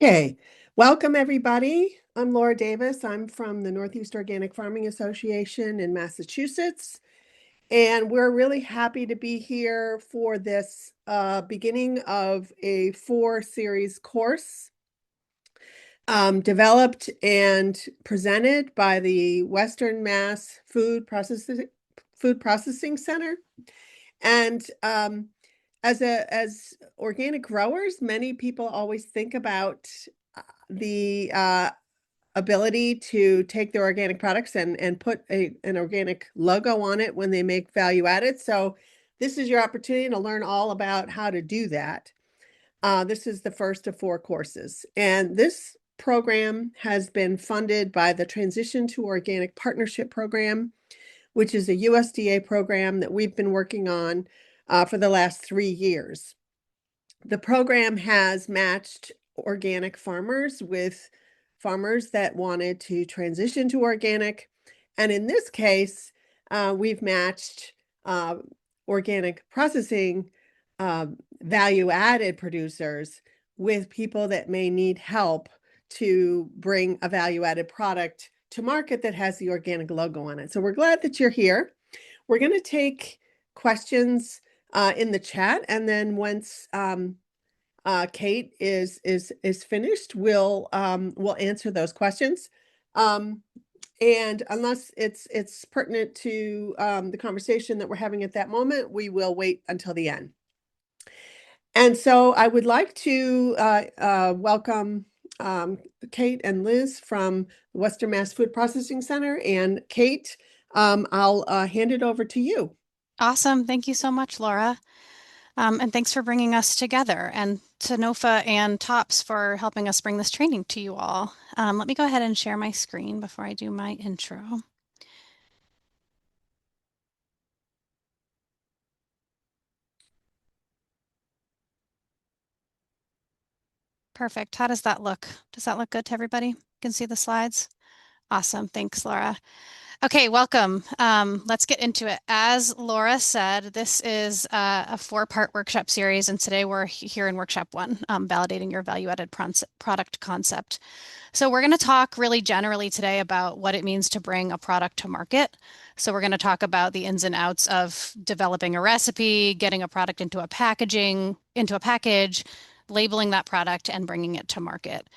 Okay, welcome everybody. I'm Laura Davis. I'm from the Northeast Organic Farming Association in Massachusetts, and we're really happy to be here for this beginning of a four-series course developed and presented by the Western Mass Food Processing Center. And as organic growers, many people always think about the ability to take their organic products and put an organic logo on it when they make value added. So this is your opportunity to learn all about how to do that. This is the first of four courses, and this program has been funded by the Transition to Organic Partnership Program, which is a USDA program that we've been working on for the last 3 years. The program has matched organic farmers with farmers that wanted to transition to organic. And in this case, we've matched organic processing value-added producers with people that may need help to bring a value-added product to market that has the organic logo on it. So we're glad that you're here. We're going to take questions in the chat, and then once Kate is finished, we'll answer those questions. And unless it's pertinent to the conversation that we're having at that moment, we will wait until the end. And so I would like to welcome Kate and Liz from the Western Mass Food Processing Center. And Kate, I'll hand it over to you. Awesome. Thank you so much, Laura. And thanks for bringing us together, and to NOFA and TOPS for helping us bring this training to you all. Let me go ahead and share my screen before I do my intro. Perfect. How does that look? Does that look good to everybody? You can see the slides? Awesome. Thanks, Laura. Okay, welcome. Let's get into it. As Laura said, this is a four-part workshop series, and today we're here in workshop one, validating your value-added product concept. So we're going to talk really generally today about what it means to bring a product to market. So we're going to talk about the ins and outs of developing a recipe, getting a product into a package, labeling that product, and bringing it to market.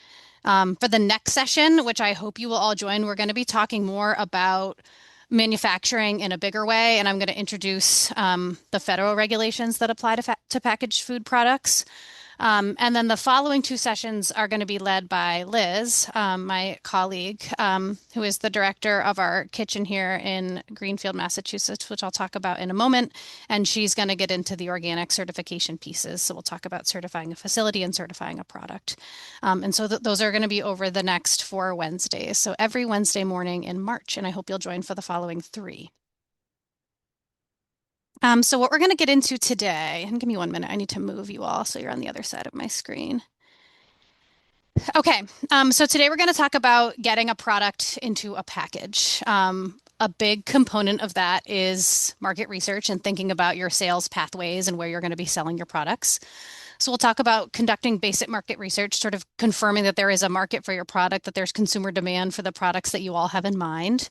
For the next session, which I hope you will all join, we're going to be talking more about manufacturing in a bigger way, and I'm going to introduce the federal regulations that apply to packaged food products. And then the following two sessions are going to be led by Liz, my colleague, who is the director of our kitchen here in Greenfield, Massachusetts, which I'll talk about in a moment. And she's going to get into the organic certification pieces. So we'll talk about certifying a facility and certifying a product. And so those are going to be over the next 4 Wednesdays. So every Wednesday morning in March. And I hope you'll join for the following 3. So what we're going to get into today, and give me 1 minute, I need to move you all so you're on the other side of my screen. Okay, so today we're going to talk about getting a product into a package. A big component of that is market research and thinking about your sales pathways and where you're going to be selling your products. So we'll talk about conducting basic market research, sort of confirming that there is a market for your product, that there's consumer demand for the products that you all have in mind.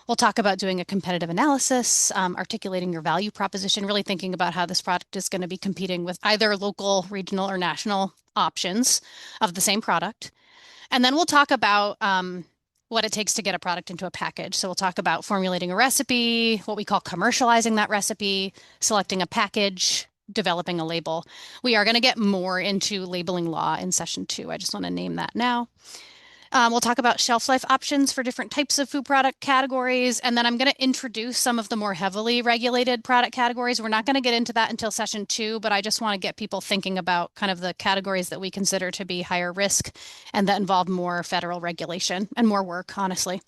We'll talk about doing a competitive analysis, articulating your value proposition, really thinking about how this product is going to be competing with either local, regional, or national options of the same product. And then we'll talk about what it takes to get a product into a package. So we'll talk about formulating a recipe, what we call commercializing that recipe, selecting a package, developing a label. We are going to get more into labeling law in session 2. I just want to name that now. We'll talk about shelf life options for different types of food product categories, and then I'm going to introduce some of the more heavily regulated product categories. We're not going to get into that until session 2, but I just want to get people thinking about kind of the categories that we consider to be higher risk and that involve more federal regulation and more work, honestly.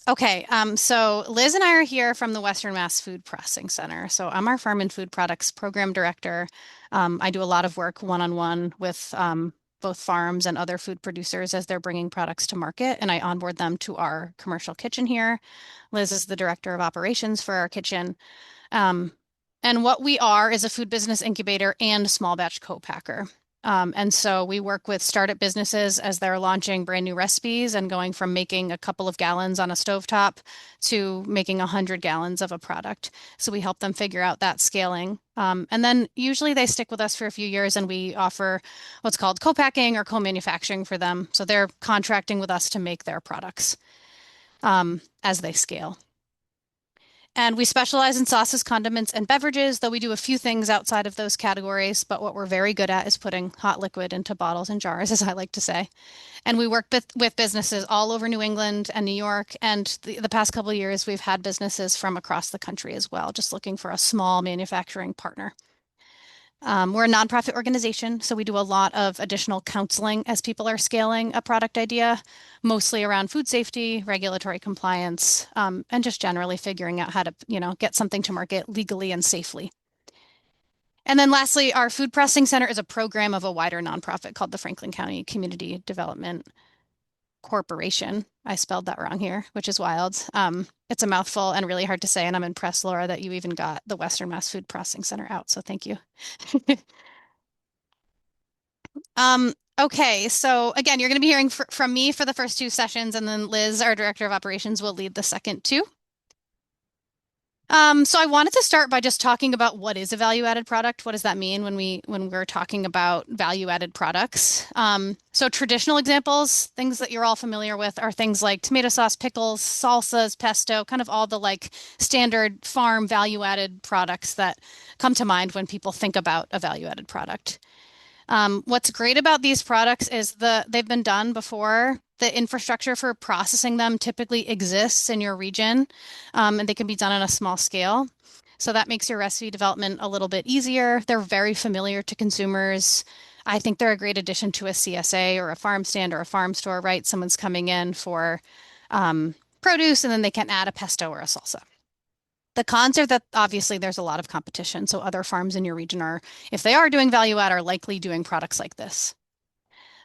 Okay, so Liz and I are here from the Western Mass Food Processing Center. So I'm our Farm and Food Products Program Director. I do a lot of work one-on-one with both farms and other food producers as they're bringing products to market, and I onboard them to our commercial kitchen here. Liz is the Director of Operations for our kitchen. And what we are is a food business incubator and small batch co-packer. And so we work with startup businesses as they're launching brand new recipes and going from making a couple of gallons on a stovetop to making 100 gallons of a product. So we help them figure out that scaling. And then usually they stick with us for a few years and we offer what's called co-packing or co-manufacturing for them. So they're contracting with us to make their products as they scale. And we specialize in sauces, condiments, and beverages, though we do a few things outside of those categories. But what we're very good at is putting hot liquid into bottles and jars, as I like to say. And we work with businesses all over New England and New York. And the past couple of years, we've had businesses from across the country as well, just looking for a small manufacturing partner. We're a nonprofit organization, so we do a lot of additional counseling as people are scaling a product idea, mostly around food safety, regulatory compliance, and just generally figuring out how to, get something to market legally and safely. And then lastly, our food processing center is a program of a wider nonprofit called the Franklin County Community Development Corporation. I spelled that wrong here, which is wild. It's a mouthful and really hard to say, and I'm impressed, Laura, that you even got the Western Mass Food Processing Center out, so thank you. Okay, so again, you're going to be hearing from me for the first two sessions, and then Liz, our director of operations, will lead the second two. So I wanted to start by just talking about what is a value-added product. What does that mean when we're talking about value-added products? So traditional examples, things that you're all familiar with, are things like tomato sauce, pickles, salsas, pesto, kind of all the like standard farm value-added products that come to mind when people think about a value-added product. What's great about these products is they've been done before. The infrastructure for processing them typically exists in your region, and they can be done on a small scale. So that makes your recipe development a little bit easier. They're very familiar to consumers. I think they're a great addition to a CSA or a farm stand or a farm store, right? Someone's coming in for produce and then they can add a pesto or a salsa. The cons are that obviously there's a lot of competition. So other farms in your region are, if they are doing value add, are likely doing products like this.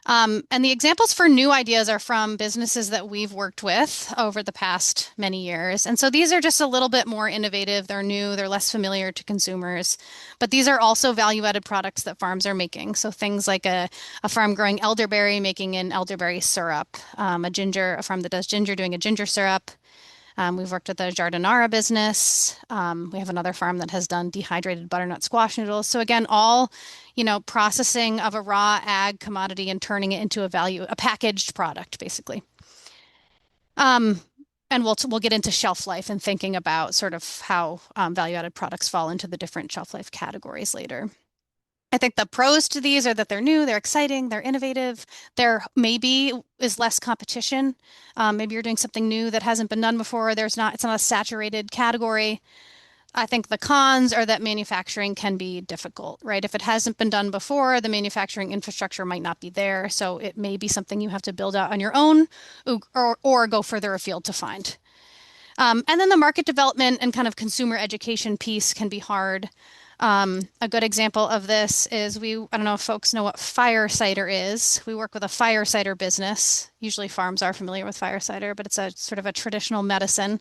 And the examples for new ideas are from businesses that we've worked with over the past many years. And so these are just a little bit more innovative. They're new, they're less familiar to consumers, but these are also value-added products that farms are making. So things like a farm growing elderberry, making an elderberry syrup, a farm that does ginger, doing a ginger syrup. We've worked with a jardinara business. We have another farm that has done dehydrated butternut squash noodles. So again, all, processing of a raw ag commodity and turning it into a packaged product, basically. And we'll get into shelf life and thinking about sort of how value-added products fall into the different shelf life categories later. I think the pros to these are that they're new, they're exciting, they're innovative. There maybe is less competition. Maybe you're doing something new that hasn't been done before. It's not a saturated category. I think the cons are that manufacturing can be difficult, right? If it hasn't been done before, the manufacturing infrastructure might not be there. So it may be something you have to build out on your own or go further afield to find. And then the market development and kind of consumer education piece can be hard. A good example of this is I don't know if folks know what fire cider is. We work with a fire cider business. Usually farms are familiar with fire cider, but it's a sort of a traditional medicine.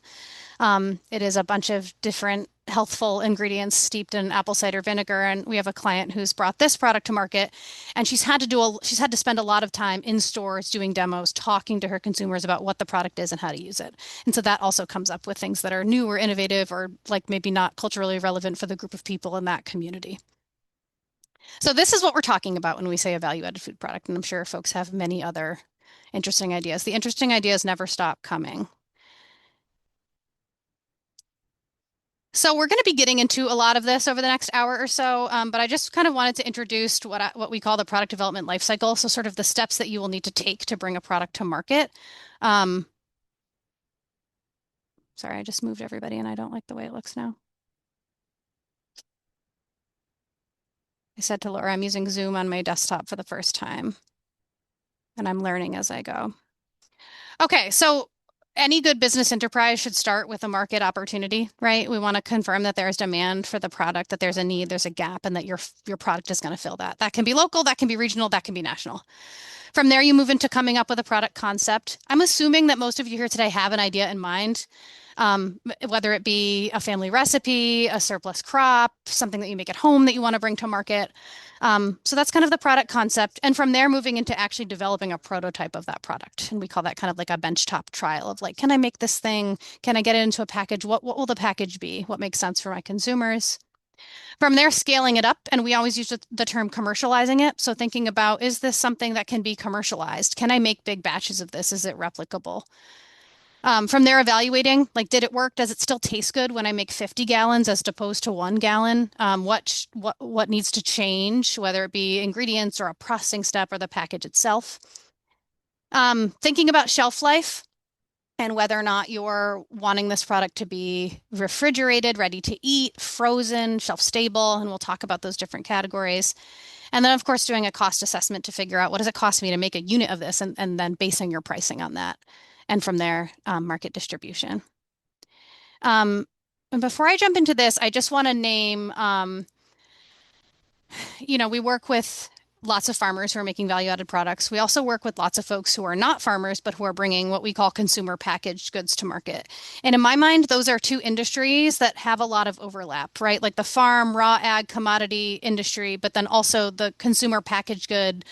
It is a bunch of different healthful ingredients steeped in apple cider vinegar. And we have a client who's brought this product to market, and she's had to spend a lot of time in stores doing demos, talking to her consumers about what the product is and how to use it. And so that also comes up with things that are new or innovative or like maybe not culturally relevant for the group of people in that community. So this is what we're talking about when we say a value-added food product. And I'm sure folks have many other interesting ideas. The interesting ideas never stop coming. So we're going to be getting into a lot of this over the next hour or so, but I just kind of wanted to introduce what we call the product development life cycle. So sort of the steps that you will need to take to bring a product to market. Sorry, I just moved everybody and I don't like the way it looks now. I said to Laura, I'm using Zoom on my desktop for the first time, and I'm learning as I go. Okay, so any good business enterprise should start with a market opportunity, right? We want to confirm that there's demand for the product, that there's a need, there's a gap, and that your product is going to fill that. That can be local, that can be regional, that can be national. From there, you move into coming up with a product concept. I'm assuming that most of you here today have an idea in mind. Whether it be a family recipe, a surplus crop, something that you make at home that you want to bring to market. So that's kind of the product concept. And from there, moving into actually developing a prototype of that product. And we call that kind of like a benchtop trial of like, can I make this thing? Can I get it into a package? What will the package be? What makes sense for my consumers? From there, scaling it up, and we always use the term commercializing it. So thinking about, is this something that can be commercialized? Can I make big batches of this? Is it replicable? From there, evaluating, like, did it work? Does it still taste good when I make 50 gallons as opposed to 1 gallon? What needs to change, whether it be ingredients or a processing step or the package itself? Thinking about shelf life and whether or not you're wanting this product to be refrigerated, ready to eat, frozen, shelf stable, and we'll talk about those different categories. And then, of course, doing a cost assessment to figure out what does it cost me to make a unit of this, and then basing your pricing on that. And from there, market distribution. And before I jump into this, I just want to name, we work with lots of farmers who are making value-added products. We also work with lots of folks who are not farmers, but who are bringing what we call consumer packaged goods to market. And in my mind, those are two industries that have a lot of overlap, right? Like the farm, raw ag, commodity industry, but then also the consumer packaged good,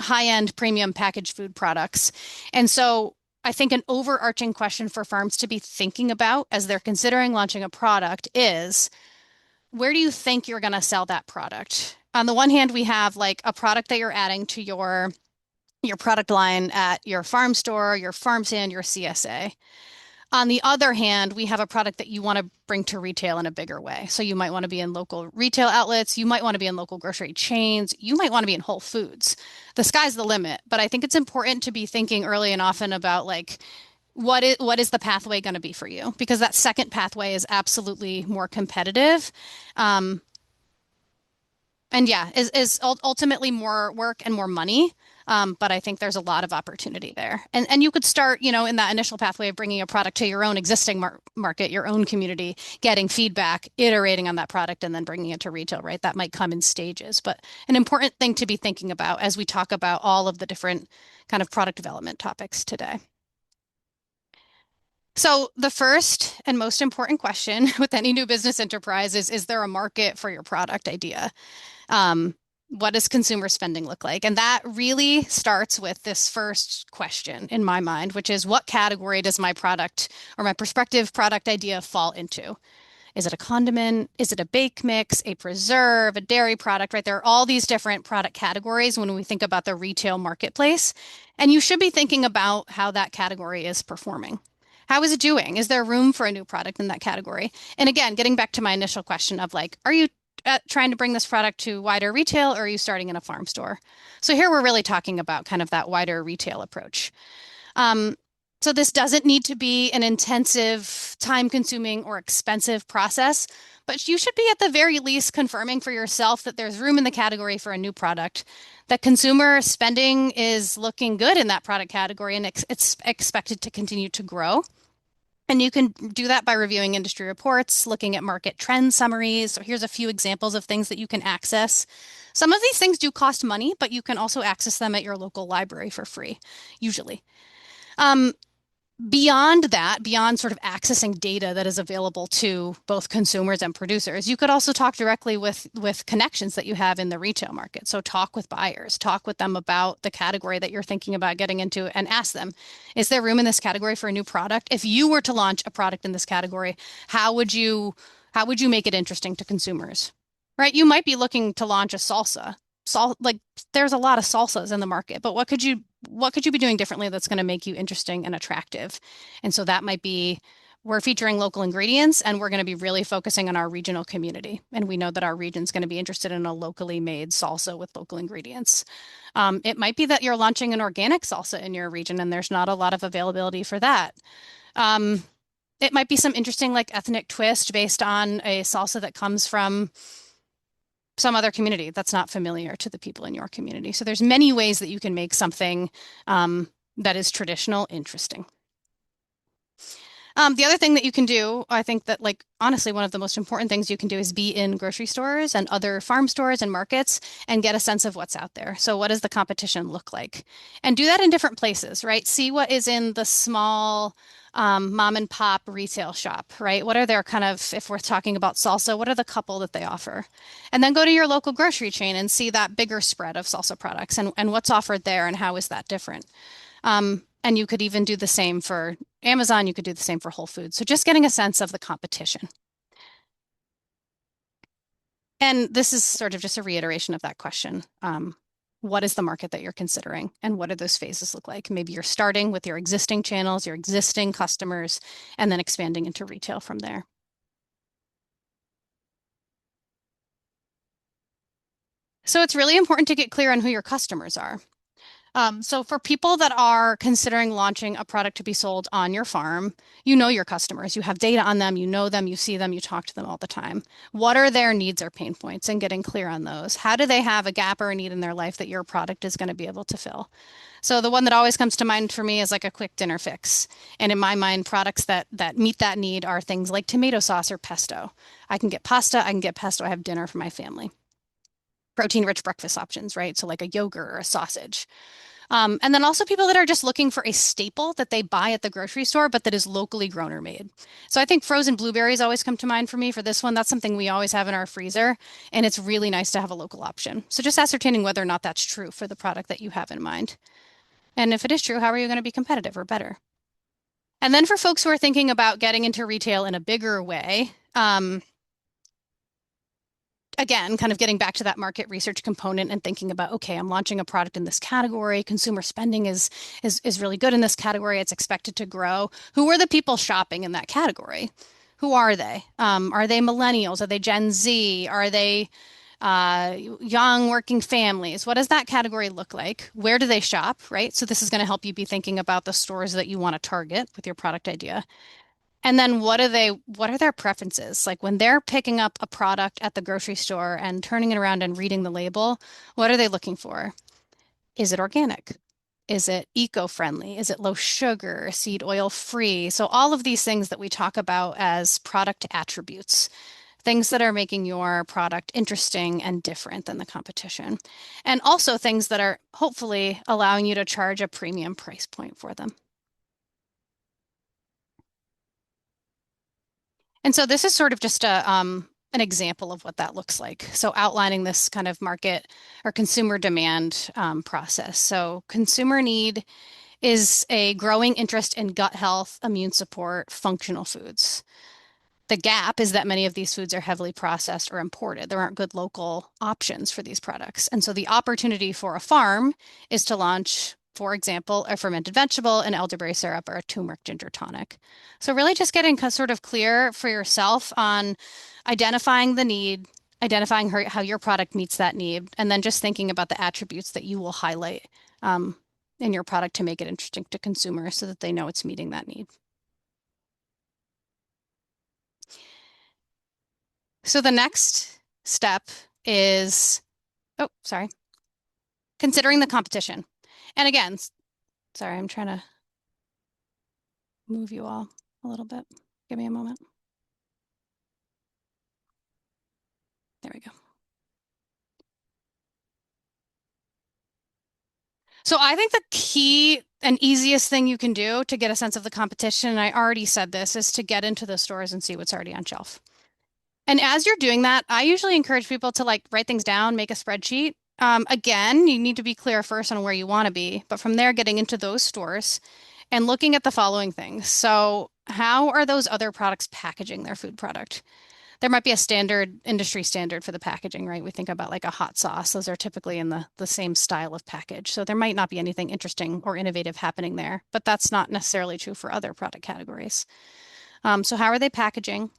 high-end premium packaged food products. And so I think an overarching question for farms to be thinking about as they're considering launching a product is, where do you think you're going to sell that product? On the one hand, we have like a product that you're adding to your product line at your farm store, your farm stand, your CSA. On the other hand, we have a product that you want to bring to retail in a bigger way. So you might want to be in local retail outlets, you might want to be in local grocery chains, you might want to be in Whole Foods. The sky's the limit, but I think it's important to be thinking early and often about like what is the pathway going to be for you? Because that second pathway is absolutely more competitive. Um, and yeah, is ultimately more work and more money. But I think there's a lot of opportunity there. And you could start, in that initial pathway of bringing a product to your own existing market, your own community, getting feedback, iterating on that product, and then bringing it to retail, right? That might come in stages. But an important thing to be thinking about as we talk about all of the different kind of product development topics today. So the first and most important question with any new business enterprise is there a market for your product idea? Um, what does consumer spending look like? And that really starts with this first question in my mind, which is, what category does my product or my prospective product idea fall into? Is it a condiment? Is it a bake mix, a preserve, a dairy product, right? There are all these different product categories when we think about the retail marketplace. And you should be thinking about how that category is performing. How is it doing? Is there room for a new product in that category? And again, getting back to my initial question of like, are you trying to bring this product to wider retail, or are you starting in a farm store? So here we're really talking about kind of that wider retail approach. So this doesn't need to be an intensive, time-consuming, or expensive process, but you should be at the very least confirming for yourself that there's room in the category for a new product, that consumer spending is looking good in that product category, and it's expected to continue to grow. And you can do that by reviewing industry reports, looking at market trend summaries. So here's a few examples of things that you can access. Some of these things do cost money, but you can also access them at your local library for free, usually. Um, Beyond that, beyond sort of accessing data that is available to both consumers and producers, you could also talk directly with connections that you have in the retail market. So talk with buyers, talk with them about the category that you're thinking about getting into, and ask them, is there room in this category for a new product? If you were to launch a product in this category, how would you make it interesting to consumers? Right? You might be looking to launch a salsa. Like there's a lot of salsas in the market, but what could you be doing differently that's going to make you interesting and attractive? And so that might be, we're featuring local ingredients, and we're going to be really focusing on our regional community. And we know that our region's going to be interested in a locally made salsa with local ingredients. It might be that you're launching an organic salsa in your region and there's not a lot of availability for that. Um, it might be some interesting like ethnic twist based on a salsa that comes from some other community that's not familiar to the people in your community. So there's many ways that you can make something that is traditional interesting. The other thing that you can do, I think that like honestly, one of the most important things you can do is be in grocery stores and other farm stores and markets and get a sense of what's out there. So what does the competition look like? And do that in different places, right? See what is in the small mom and pop retail shop, right? What are their kind of, if we're talking about salsa, what are the couple that they offer? And then go to your local grocery chain and see that bigger spread of salsa products and what's offered there and how is that different. And you could even do the same for Amazon. You could do the same for Whole Foods. So just getting a sense of the competition. And this is sort of just a reiteration of that question. What is the market that you're considering? And what do those phases look like? Maybe you're starting with your existing channels, your existing customers, and then expanding into retail from there. So it's really important to get clear on who your customers are. So for people that are considering launching a product to be sold on your farm, you know your customers, you have data on them, you know them, you see them, you talk to them all the time. What are their needs or pain points and getting clear on those? How do they have a gap or a need in their life that your product is going to be able to fill? So the one that always comes to mind for me is like a quick dinner fix. And in my mind, products that meet that need are things like tomato sauce or pesto. I can get pasta, I can get pesto, I have dinner for my family. Protein-rich breakfast options, right? So like a yogurt or a sausage. And then also people that are just looking for a staple that they buy at the grocery store, but that is locally grown or made. So I think frozen blueberries always come to mind for me for this one. That's something we always have in our freezer, and it's really nice to have a local option. So just ascertaining whether or not that's true for the product that you have in mind. And if it is true, how are you going to be competitive or better? And then for folks who are thinking about getting into retail in a bigger way, again, kind of getting back to that market research component and thinking about, okay, I'm launching a product in this category. Consumer spending is really good in this category. It's expected to grow. Who are the people shopping in that category? Who are they? Are they millennials? Are they Gen Z? Are they young working families? What does that category look like? Where do they shop, right? So this is going to help you be thinking about the stores that you want to target with your product idea. And then what are their preferences? Like when they're picking up a product at the grocery store and turning it around and reading the label, what are they looking for? Is it organic? Is it eco-friendly? Is it low sugar, seed oil free? So all of these things that we talk about as product attributes, things that are making your product interesting and different than the competition. And also things that are hopefully allowing you to charge a premium price point for them. And so this is sort of just an example of what that looks like. So outlining this kind of market or consumer demand process. So consumer need is a growing interest in gut health, immune support, functional foods. The gap is that many of these foods are heavily processed or imported. There aren't good local options for these products. And so the opportunity for a farm is to launch, for example, a fermented vegetable, an elderberry syrup, or a turmeric ginger tonic. So really just getting sort of clear for yourself on identifying the need, identifying how your product meets that need, and then just thinking about the attributes that you will highlight in your product to make it interesting to consumers so that they know it's meeting that need. So the next step is, oh, sorry, considering the competition. And again, sorry, I'm trying to move you all a little bit. Give me a moment. There we go. So I think the key and easiest thing you can do to get a sense of the competition, and I already said this, is to get into the stores and see what's already on shelf. And as you're doing that, I usually encourage people to like write things down, make a spreadsheet. Again, you need to be clear first on where you want to be, but from there, getting into those stores and looking at the following things. So, how are those other products packaging their food product? There might be a standard industry standard for the packaging, right? We think about like a hot sauce. Those are typically in the same style of package. So there might not be anything interesting or innovative happening there, but that's not necessarily true for other product categories. So how are they packaging?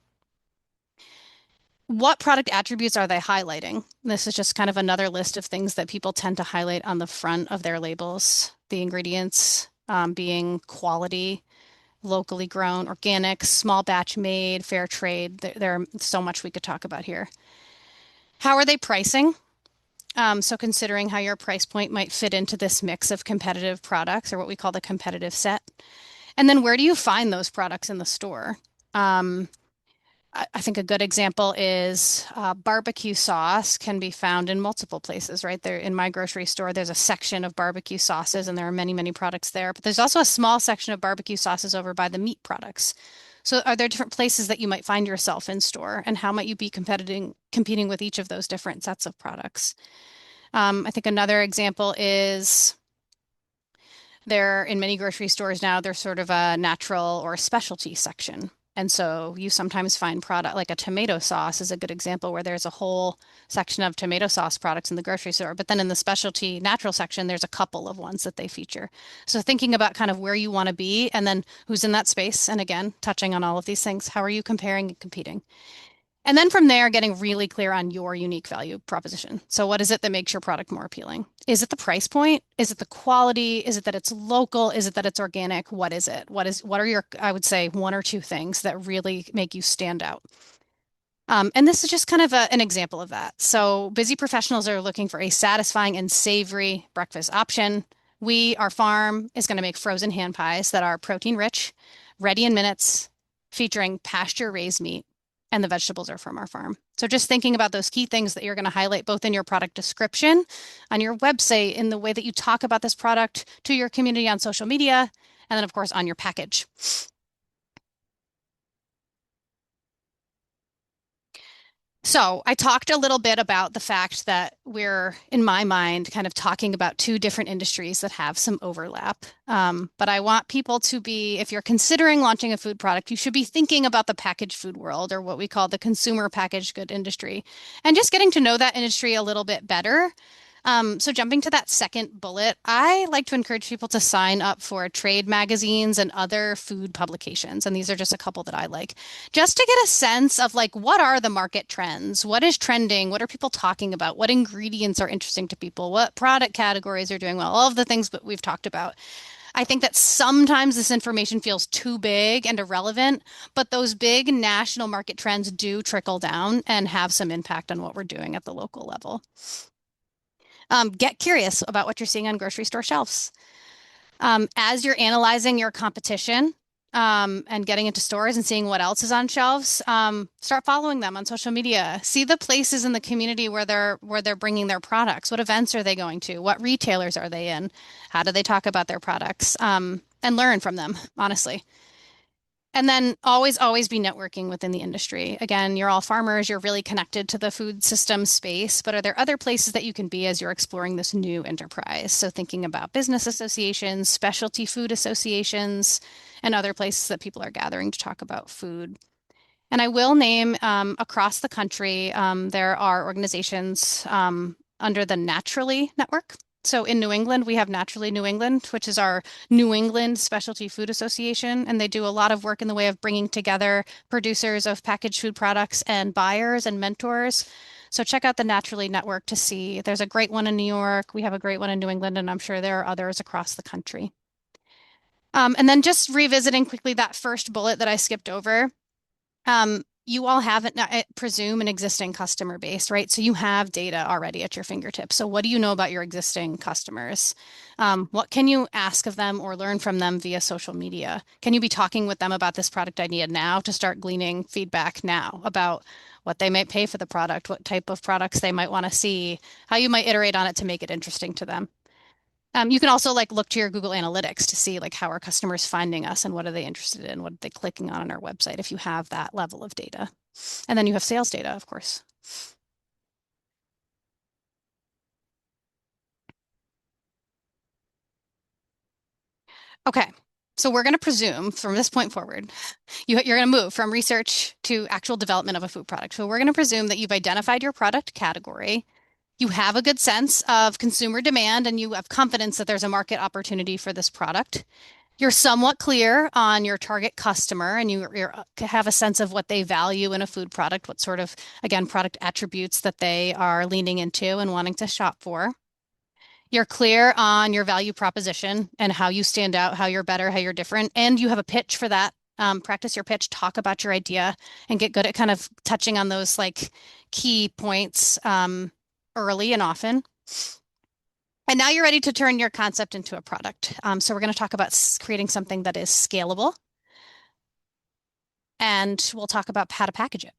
What product attributes are they highlighting? This is just kind of another list of things that people tend to highlight on the front of their labels. The ingredients being quality, locally grown, organic, small batch made, fair trade. There are so much we could talk about here. How are they pricing? So considering how your price point might fit into this mix of competitive products or what we call the competitive set. And then where do you find those products in the store? Um, I think a good example is barbecue sauce can be found in multiple places, right? There in my grocery store, there's a section of barbecue sauces, and there are many, many products there. But there's also a small section of barbecue sauces over by the meat products. So are there different places that you might find yourself in store, and how might you be competing with each of those different sets of products? I think another example is there in many grocery stores now, there's sort of a natural or a specialty section. And so you sometimes find product like a tomato sauce is a good example where there's a whole section of tomato sauce products in the grocery store. But then in the specialty natural section, there's a couple of ones that they feature. So thinking about kind of where you want to be and then who's in that space. And again, touching on all of these things, how are you comparing and competing? And then from there, getting really clear on your unique value proposition. So, what is it that makes your product more appealing? Is it the price point? Is it the quality? Is it that it's local? Is it that it's organic? What is it? What are your, I would say, one or two things that really make you stand out? And this is just kind of an example of that. So, busy professionals are looking for a satisfying and savory breakfast option. Our farm is going to make frozen hand pies that are protein rich, ready in minutes, featuring pasture raised meat, and the vegetables are from our farm. So, just thinking about those key things that you're going to highlight both in your product description, on your website, in the way that you talk about this product to your community on social media, and then, of course, on your package. So I talked a little bit about the fact that we're, in my mind, kind of talking about two different industries that have some overlap. But I want people to be, if you're considering launching a food product, you should be thinking about the packaged food world or what we call the consumer packaged good industry and just getting to know that industry a little bit better. So jumping to that second bullet, I like to encourage people to sign up for trade magazines and other food publications. And these are just a couple that I like, just to get a sense of like, what are the market trends? What is trending? What are people talking about? What ingredients are interesting to people? What product categories are doing well? All of the things that we've talked about. I think that sometimes this information feels too big and irrelevant, but those big national market trends do trickle down and have some impact on what we're doing at the local level. Get curious about what you're seeing on grocery store shelves. As you're analyzing your competition and getting into stores and seeing what else is on shelves, start following them on social media. See the places in the community where they're bringing their products. What events are they going to? What retailers are they in? How do they talk about their products? And learn from them, honestly. And then always, always be networking within the industry. Again, you're all farmers, you're really connected to the food system space, but are there other places that you can be as you're exploring this new enterprise? So thinking about business associations, specialty food associations, and other places that people are gathering to talk about food. And I will name across the country, there are organizations under the Naturally Network. So in New England, we have Naturally New England, which is our New England Specialty Food Association. And they do a lot of work in the way of bringing together producers of packaged food products and buyers and mentors. So check out the Naturally Network to see. There's a great one in New York. We have a great one in New England, and I'm sure there are others across the country. And then just revisiting quickly that first bullet that I skipped over. You all have, I presume, an existing customer base, right? So you have data already at your fingertips. So what do you know about your existing customers? What can you ask of them or learn from them via social media? Can you be talking with them about this product idea now to start gleaning feedback now about what they might pay for the product, what type of products they might want to see, how you might iterate on it to make it interesting to them? You can also like look to your Google Analytics to see like how are customers finding us and what are they interested in, what are they clicking on our website if you have that level of data. And then you have sales data, of course. Okay. So we're going to presume from this point forward, you're going to move from research to actual development of a food product. So we're going to presume that you've identified your product category. You have a good sense of consumer demand and you have confidence that there's a market opportunity for this product. You're somewhat clear on your target customer and you have a sense of what they value in a food product, what sort of, again, product attributes that they are leaning into and wanting to shop for. You're clear on your value proposition and how you stand out, how you're better, how you're different, and you have a pitch for that. Practice your pitch, talk about your idea, and get good at kind of touching on those like key points early and often. And now you're ready to turn your concept into a product. So we're going to talk about creating something that is scalable, and we'll talk about how to package it.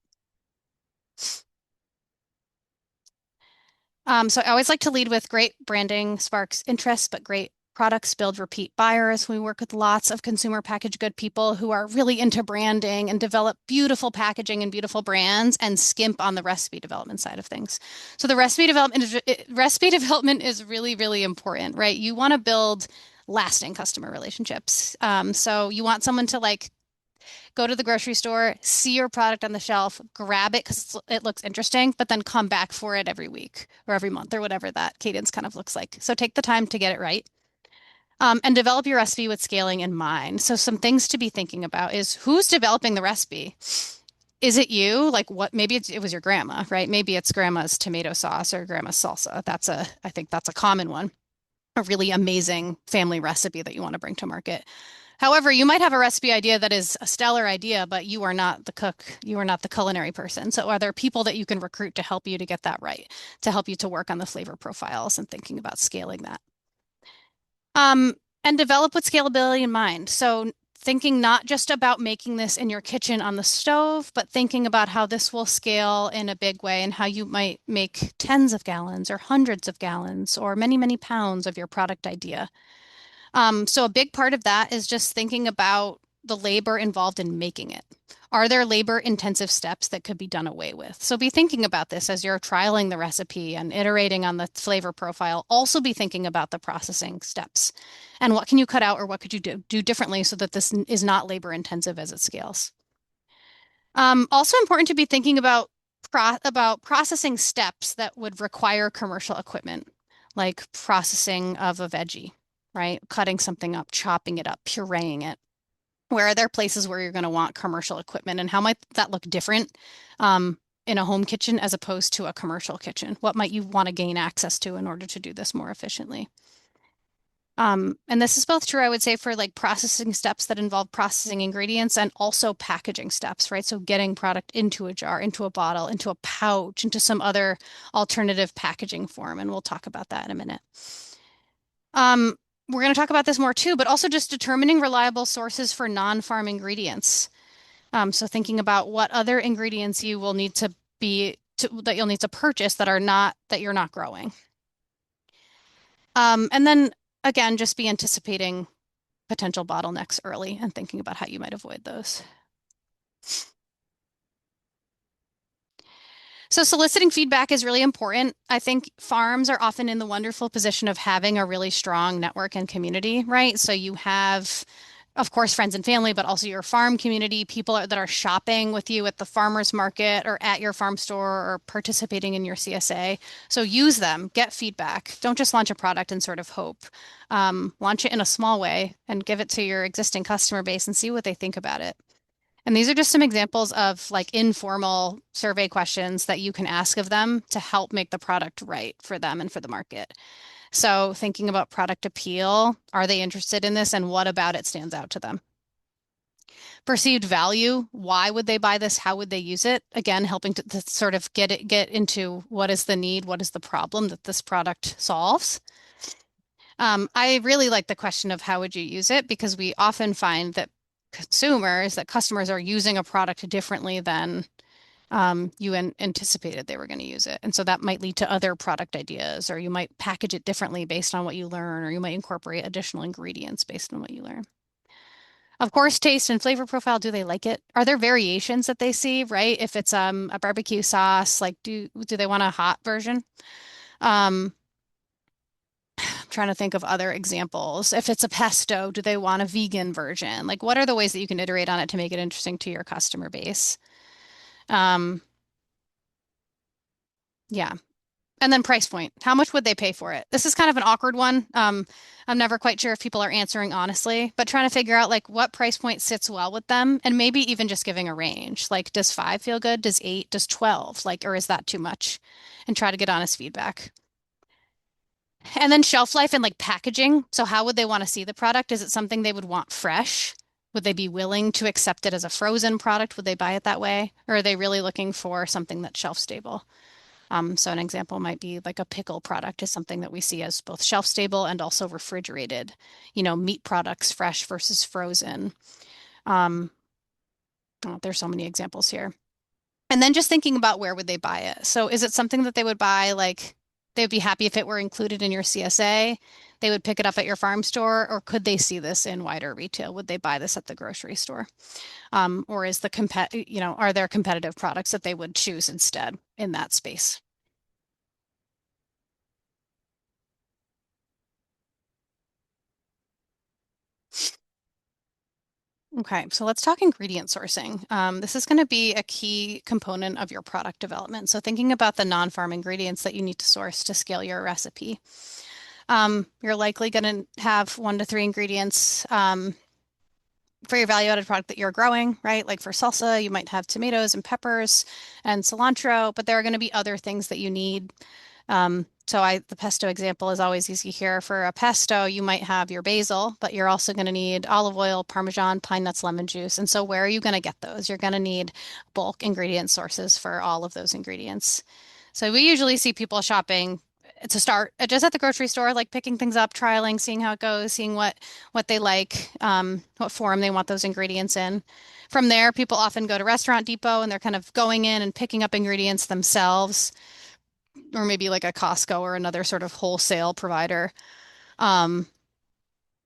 So I always like to lead with great branding sparks interest, but great products build repeat buyers. We work with lots of consumer packaged good people who are really into branding and develop beautiful packaging and beautiful brands and skimp on the recipe development side of things. So the recipe development is really, really important, right? You want to build lasting customer relationships. So you want someone to like go to the grocery store, see your product on the shelf, grab it because it looks interesting, but then come back for it every week or every month or whatever that cadence kind of looks like. So take the time to get it right. And develop your recipe with scaling in mind. So some things to be thinking about is who's developing the recipe? Is it you? Like what? Maybe it was your grandma, right? Maybe it's grandma's tomato sauce or grandma's salsa. I think that's a common one, a really amazing family recipe that you want to bring to market. However, you might have a recipe idea that is a stellar idea, but you are not the cook. You are not the culinary person. So are there people that you can recruit to help you to get that right, to help you to work on the flavor profiles and thinking about scaling that? Um, and develop with scalability in mind. So thinking not just about making this in your kitchen on the stove, but thinking about how this will scale in a big way and how you might make tens of gallons or hundreds of gallons or many, many pounds of your product idea. So a big part of that is just thinking about the labor involved in making it. Are there labor intensive steps that could be done away with? So be thinking about this as you're trialing the recipe and iterating on the flavor profile. Also be thinking about the processing steps and what can you cut out or what could you do differently so that this is not labor intensive as it scales. Also important to be thinking about processing steps that would require commercial equipment, like processing of a veggie, right? Cutting something up, chopping it up, pureeing it. Where are there places where you're going to want commercial equipment, and how might that look different in a home kitchen as opposed to a commercial kitchen? What might you want to gain access to in order to do this more efficiently? And this is both true, I would say, for like processing steps that involve processing ingredients and also packaging steps, right? So getting product into a jar, into a bottle, into a pouch, into some other alternative packaging form. And we'll talk about that in a minute. We're going to talk about this more too, but also just determining reliable sources for non-farm ingredients. So thinking about what other ingredients you will need to that you'll need to purchase that are not that you're not growing. And then again, just be anticipating potential bottlenecks early and thinking about how you might avoid those. So soliciting feedback is really important. I think farms are often in the wonderful position of having a really strong network and community, right? So you have, of course, friends and family, but also your farm community, that are shopping with you at the farmer's market or at your farm store or participating in your CSA. So use them, get feedback. Don't just launch a product and sort of hope. Launch it in a small way and give it to your existing customer base and see what they think about it. And these are just some examples of like informal survey questions that you can ask of them to help make the product right for them and for the market. So thinking about product appeal, are they interested in this and what about it stands out to them? Perceived value, why would they buy this? How would they use it? Again, helping to sort of get into what is the need, what is the problem that this product solves. I really like the question of how would you use it because we often find that customers are using a product differently than you anticipated they were going to use it. And so that might lead to other product ideas, or you might package it differently based on what you learn, or you might incorporate additional ingredients based on what you learn. Of course, taste and flavor profile, do they like it? Are there variations that they see, right? If it's a barbecue sauce, like do they want a hot version? Um, I'm trying to think of other examples. If it's a pesto, do they want a vegan version? Like, what are the ways that you can iterate on it to make it interesting to your customer base? Um, yeah. And then price point. How much would they pay for it? This is kind of an awkward one. I'm never quite sure if people are answering honestly, but trying to figure out like what price point sits well with them and maybe even just giving a range. Like, does 5 feel good? Does 8? Does 12? Like, or is that too much? And try to get honest feedback. And then shelf life and like packaging. So how would they want to see the product? Is it something they would want fresh? Would they be willing to accept it as a frozen product? Would they buy it that way? Or are they really looking for something that's shelf stable? So an example might be like a pickle product is something that we see as both shelf stable and also refrigerated. Meat products, fresh versus frozen. Um, oh, there's so many examples here. And then just thinking about where would they buy it. So is it something that they would buy, like they would be happy if it were included in your CSA? They would pick it up at your farm store, or could they see this in wider retail? Would they buy this at the grocery store? Or are there competitive products that they would choose instead in that space? Okay, so let's talk ingredient sourcing. This is going to be a key component of your product development. So thinking about the non-farm ingredients that you need to source to scale your recipe. You're likely going to have 1 to 3 ingredients for your value-added product that you're growing, right? Like for salsa, you might have tomatoes and peppers and cilantro, but there are going to be other things that you need. The pesto example is always easy here. For a pesto, you might have your basil, but you're also going to need olive oil, Parmesan, pine nuts, lemon juice. And so where are you going to get those? You're going to need bulk ingredient sources for all of those ingredients. So we usually see people shopping to start just at the grocery store, like picking things up, trialing, seeing how it goes, seeing what they like, what form they want those ingredients in. From there, people often go to Restaurant Depot and they're kind of going in and picking up ingredients themselves, or maybe like a Costco or another sort of wholesale provider. Um,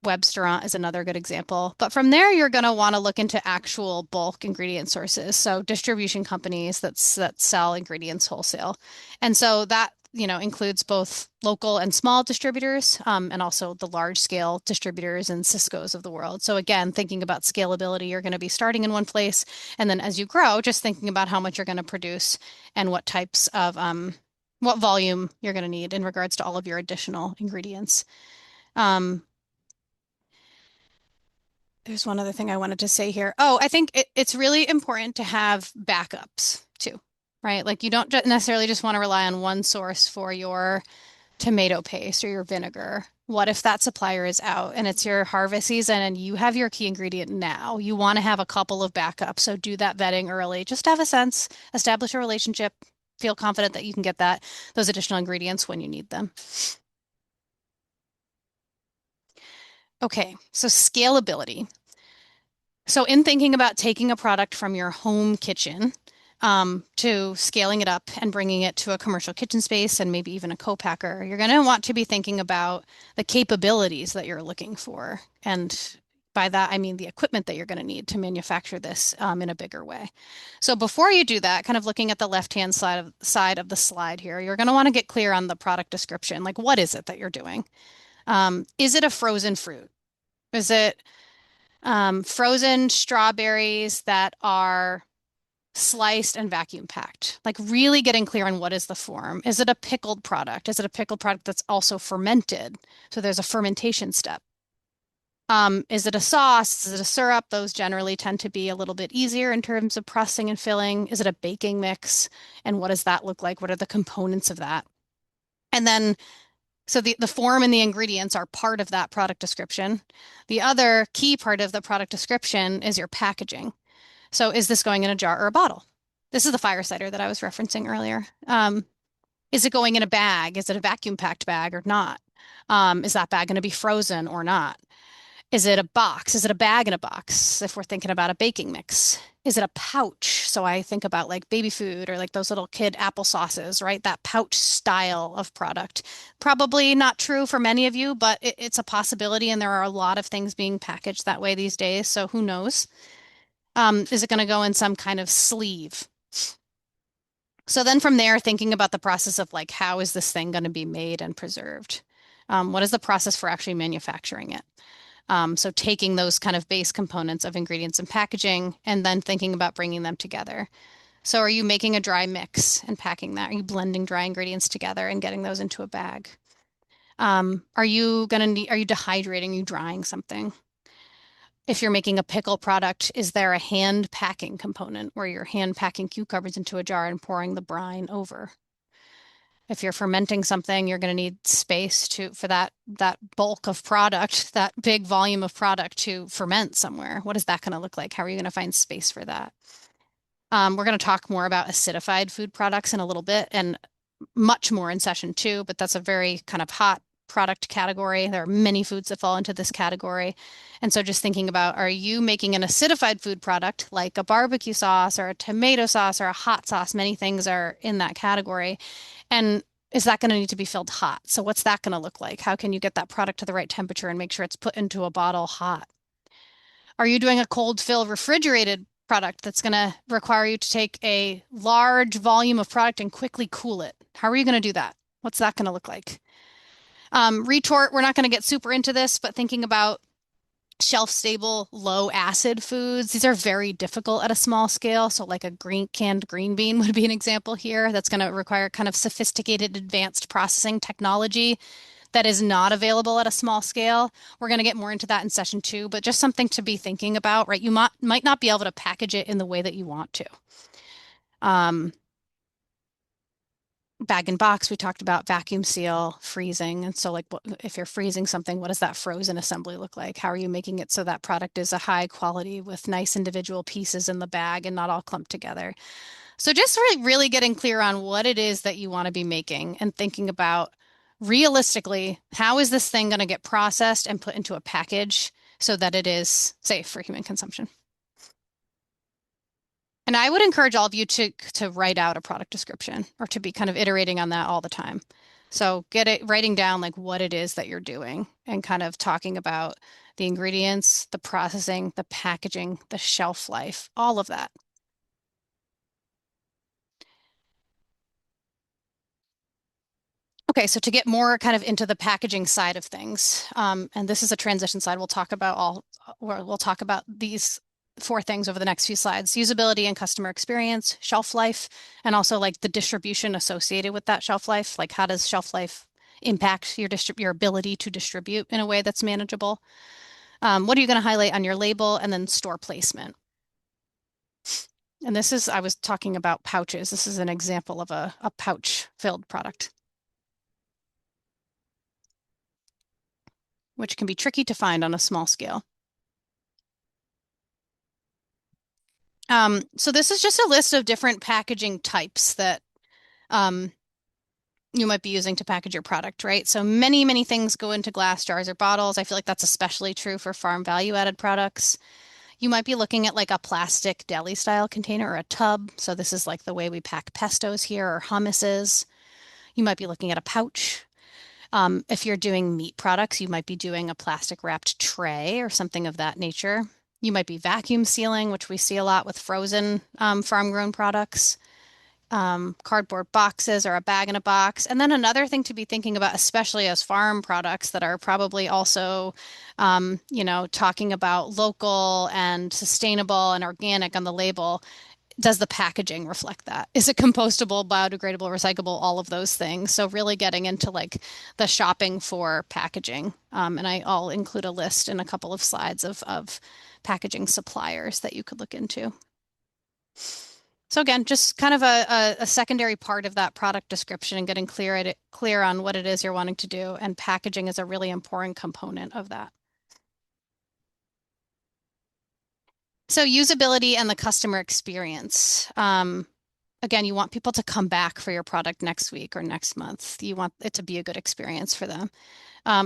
Webstaurant is another good example. But from there, you're going to want to look into actual bulk ingredient sources. So distribution companies that sell ingredients wholesale. And so that, includes both local and small distributors, and also the large scale distributors and Cisco's of the world. So again, thinking about scalability, you're going to be starting in one place. And then as you grow, just thinking about how much you're going to produce and what volume you're going to need in regards to all of your additional ingredients. Um, There's one other thing I wanted to say here. Oh, I think it's really important to have backups too, right? Like you don't necessarily just want to rely on one source for your tomato paste or your vinegar. What if that supplier is out and it's your harvest season and you have your key ingredient now? You want to have a couple of backups. So do that vetting early. Just have a sense, establish a relationship, feel confident that you can get those additional ingredients when you need them. Okay, so scalability. So, in thinking about taking a product from your home kitchen to scaling it up and bringing it to a commercial kitchen space and maybe even a co-packer, you're going to want to be thinking about the capabilities that you're looking for. And by that, I mean the equipment that you're going to need to manufacture this in a bigger way. So, before you do that, kind of looking at the left-hand side of the slide here, you're going to want to get clear on the product description. Like, what is it that you're doing? Is it a frozen fruit? Is it frozen strawberries that are sliced and vacuum packed? Like really getting clear on what is the form. Is it a pickled product? Is it a pickled product that's also fermented? So there's a fermentation step. Is it a sauce? Is it a syrup? Those generally tend to be a little bit easier in terms of pressing and filling. Is it a baking mix? And what does that look like? What are the components of that? And then so the form and the ingredients are part of that product description. The other key part of the product description is your packaging. So is this going in a jar or a bottle? This is the fire cider that I was referencing earlier. Is it going in a bag? Is it a vacuum packed bag or not? Is that bag going to be frozen or not? Is it a box? Is it a bag in a box? If we're thinking about a baking mix, is it a pouch? So I think about like baby food or like those little kid apple sauces, right? That pouch style of product. Probably not true for many of you, but it's a possibility. And there are a lot of things being packaged that way these days. So who knows? Is it going to go in some kind of sleeve? So then from there, thinking about the process of like, how is this thing going to be made and preserved? What is the process for actually manufacturing it? So taking those kind of base components of ingredients and packaging and then thinking about bringing them together. So are you making a dry mix and packing that? Are you blending dry ingredients together and getting those into a bag? Are you dehydrating, are you drying something? If you're making a pickle product, is there a hand packing component where you're hand packing cucumbers into a jar and pouring the brine over? If you're fermenting something, you're going to need space for that bulk of product, that big volume of product to ferment somewhere. What is that going to look like? How are you going to find space for that? We're going to talk more about acidified food products in a little bit, and much more in session two, but that's a very kind of hot product category. There are many foods that fall into this category. And so just thinking about, are you making an acidified food product like a barbecue sauce or a tomato sauce or a hot sauce? Many things are in that category. And is that going to need to be filled hot? So what's that going to look like? How can you get that product to the right temperature and make sure it's put into a bottle hot? Are you doing a cold fill refrigerated product that's going to require you to take a large volume of product and quickly cool it? How are you going to do that? What's that going to look like? Retort, we're not going to get super into this, but thinking about shelf stable, low acid foods, these are very difficult at a small scale. So, like a canned green bean would be an example here. That's going to require kind of sophisticated, advanced processing technology that is not available at a small scale. We're going to get more into that in session two, but just something to be thinking about, right? You might not be able to package it in the way that you want to. Um, Bag and box, we talked about vacuum seal, freezing. And so, like, if you're freezing something, what does that frozen assembly look like? How are you making it so that product is a high quality with nice individual pieces in the bag and not all clumped together? So, just really getting clear on what it is that you want to be making and thinking about realistically, how is this thing going to get processed and put into a package so that it is safe for human consumption? And I would encourage all of you to write out a product description or to be kind of iterating on that all the time. So writing down like what it is that you're doing and kind of talking about the ingredients, the processing, the packaging, the shelf life, all of that. Okay, so to get more kind of into the packaging side of things, and this is a transition slide, we'll talk about these four things over the next few slides: usability and customer experience, shelf life, and also like the distribution associated with that shelf life. Like how does shelf life impact your ability to distribute in a way that's manageable? What are you going to highlight on your label, and then store placement? And I was talking about pouches. This is an example of a pouch filled product, which can be tricky to find on a small scale. So this is just a list of different packaging types that um, you might be using to package your product, right? So many things go into glass jars or bottles. I feel like that's especially true for farm value-added products. You might be looking at like a plastic deli style container or a tub. So this is like the way we pack pestos here or hummuses. You might be looking at a pouch. If you're doing meat products, you might be doing a plastic wrapped tray or something of that nature. You might be vacuum sealing, which we see a lot with frozen farm grown products. Cardboard boxes or a bag in a box. And then another thing to be thinking about, especially as farm products that are probably also, talking about local and sustainable and organic on the label, does the packaging reflect that? Is it compostable, biodegradable, recyclable, all of those things? So really getting into like the shopping for packaging. And I'll include a list in a couple of slides of packaging suppliers that you could look into. So again, just kind of a secondary part of that product description and getting clear on what it is you're wanting to do. And packaging is a really important component of that. So usability and the customer experience. Again, you want people to come back for your product next week or next month. You want it to be a good experience for them.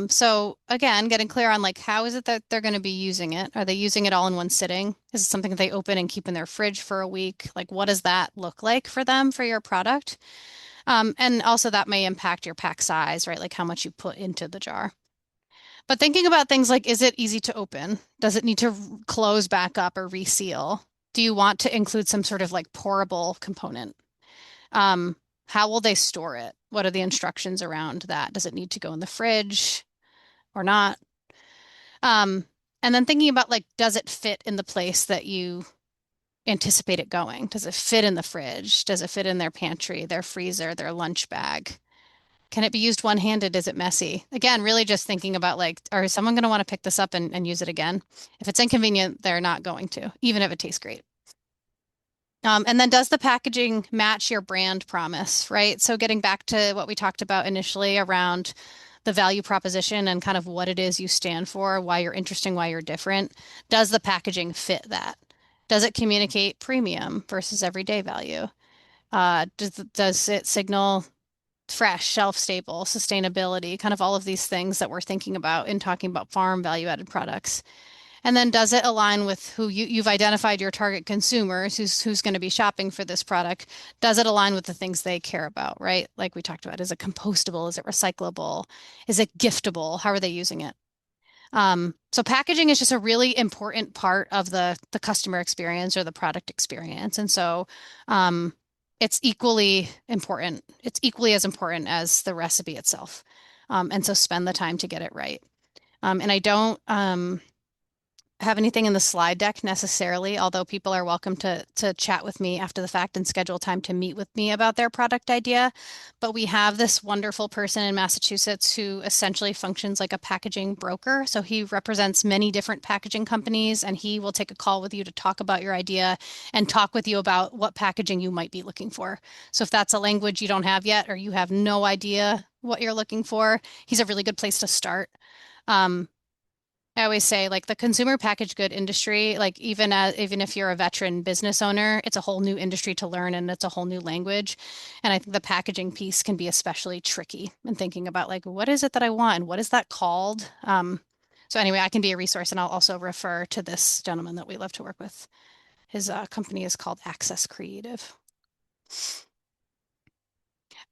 So again, getting clear on like how is it that they're going to be using it? Are they using it all in one sitting? Is it something that they open and keep in their fridge for a week? Like what does that look like for them for your product? And also that may impact your pack size, right? Like how much you put into the jar. But thinking about things like, is it easy to open? Does it need to close back up or reseal? Do you want to include some sort of like pourable component? Um, how will they store it? What are the instructions around that? Does it need to go in the fridge or not? Um, and then thinking about like, does it fit in the place that you anticipate it going? Does it fit in the fridge? Does it fit in their pantry, their freezer, their lunch bag? Can it be used one-handed? Is it messy? Again, really just thinking about like, are someone going to want to pick this up and use it again? If it's inconvenient, they're not going to, even if it tastes great. And then does the packaging match your brand promise, right? So getting back to what we talked about initially around the value proposition and kind of what it is you stand for, why you're interesting, why you're different. Does the packaging fit that? Does it communicate premium versus everyday value? Does it signal fresh, shelf stable, sustainability, kind of all of these things that we're thinking about in talking about farm value-added products. And then does it align with who you've identified your target consumers, who's going to be shopping for this product? Does it align with the things they care about, right? Like we talked about, is it compostable? Is it recyclable? Is it giftable? How are they using it? So packaging is just a really important part of the customer experience or the product experience. And so it's equally important. It's equally as important as the recipe itself. And so spend the time to get it right. And I don't have anything in the slide deck necessarily, although people are welcome to chat with me after the fact and schedule time to meet with me about their product idea. But we have this wonderful person in Massachusetts who essentially functions like a packaging broker. So he represents many different packaging companies, and he will take a call with you to talk about your idea and talk with you about what packaging you might be looking for. So if that's a language you don't have yet, or you have no idea what you're looking for, he's a really good place to start. Um, I always say like the consumer packaged good industry, like even if you're a veteran business owner, it's a whole new industry to learn and it's a whole new language. And I think the packaging piece can be especially tricky in thinking about like what is it that I want and what is that called? So anyway, I can be a resource and I'll also refer to this gentleman that we love to work with. His company is called Access Creative.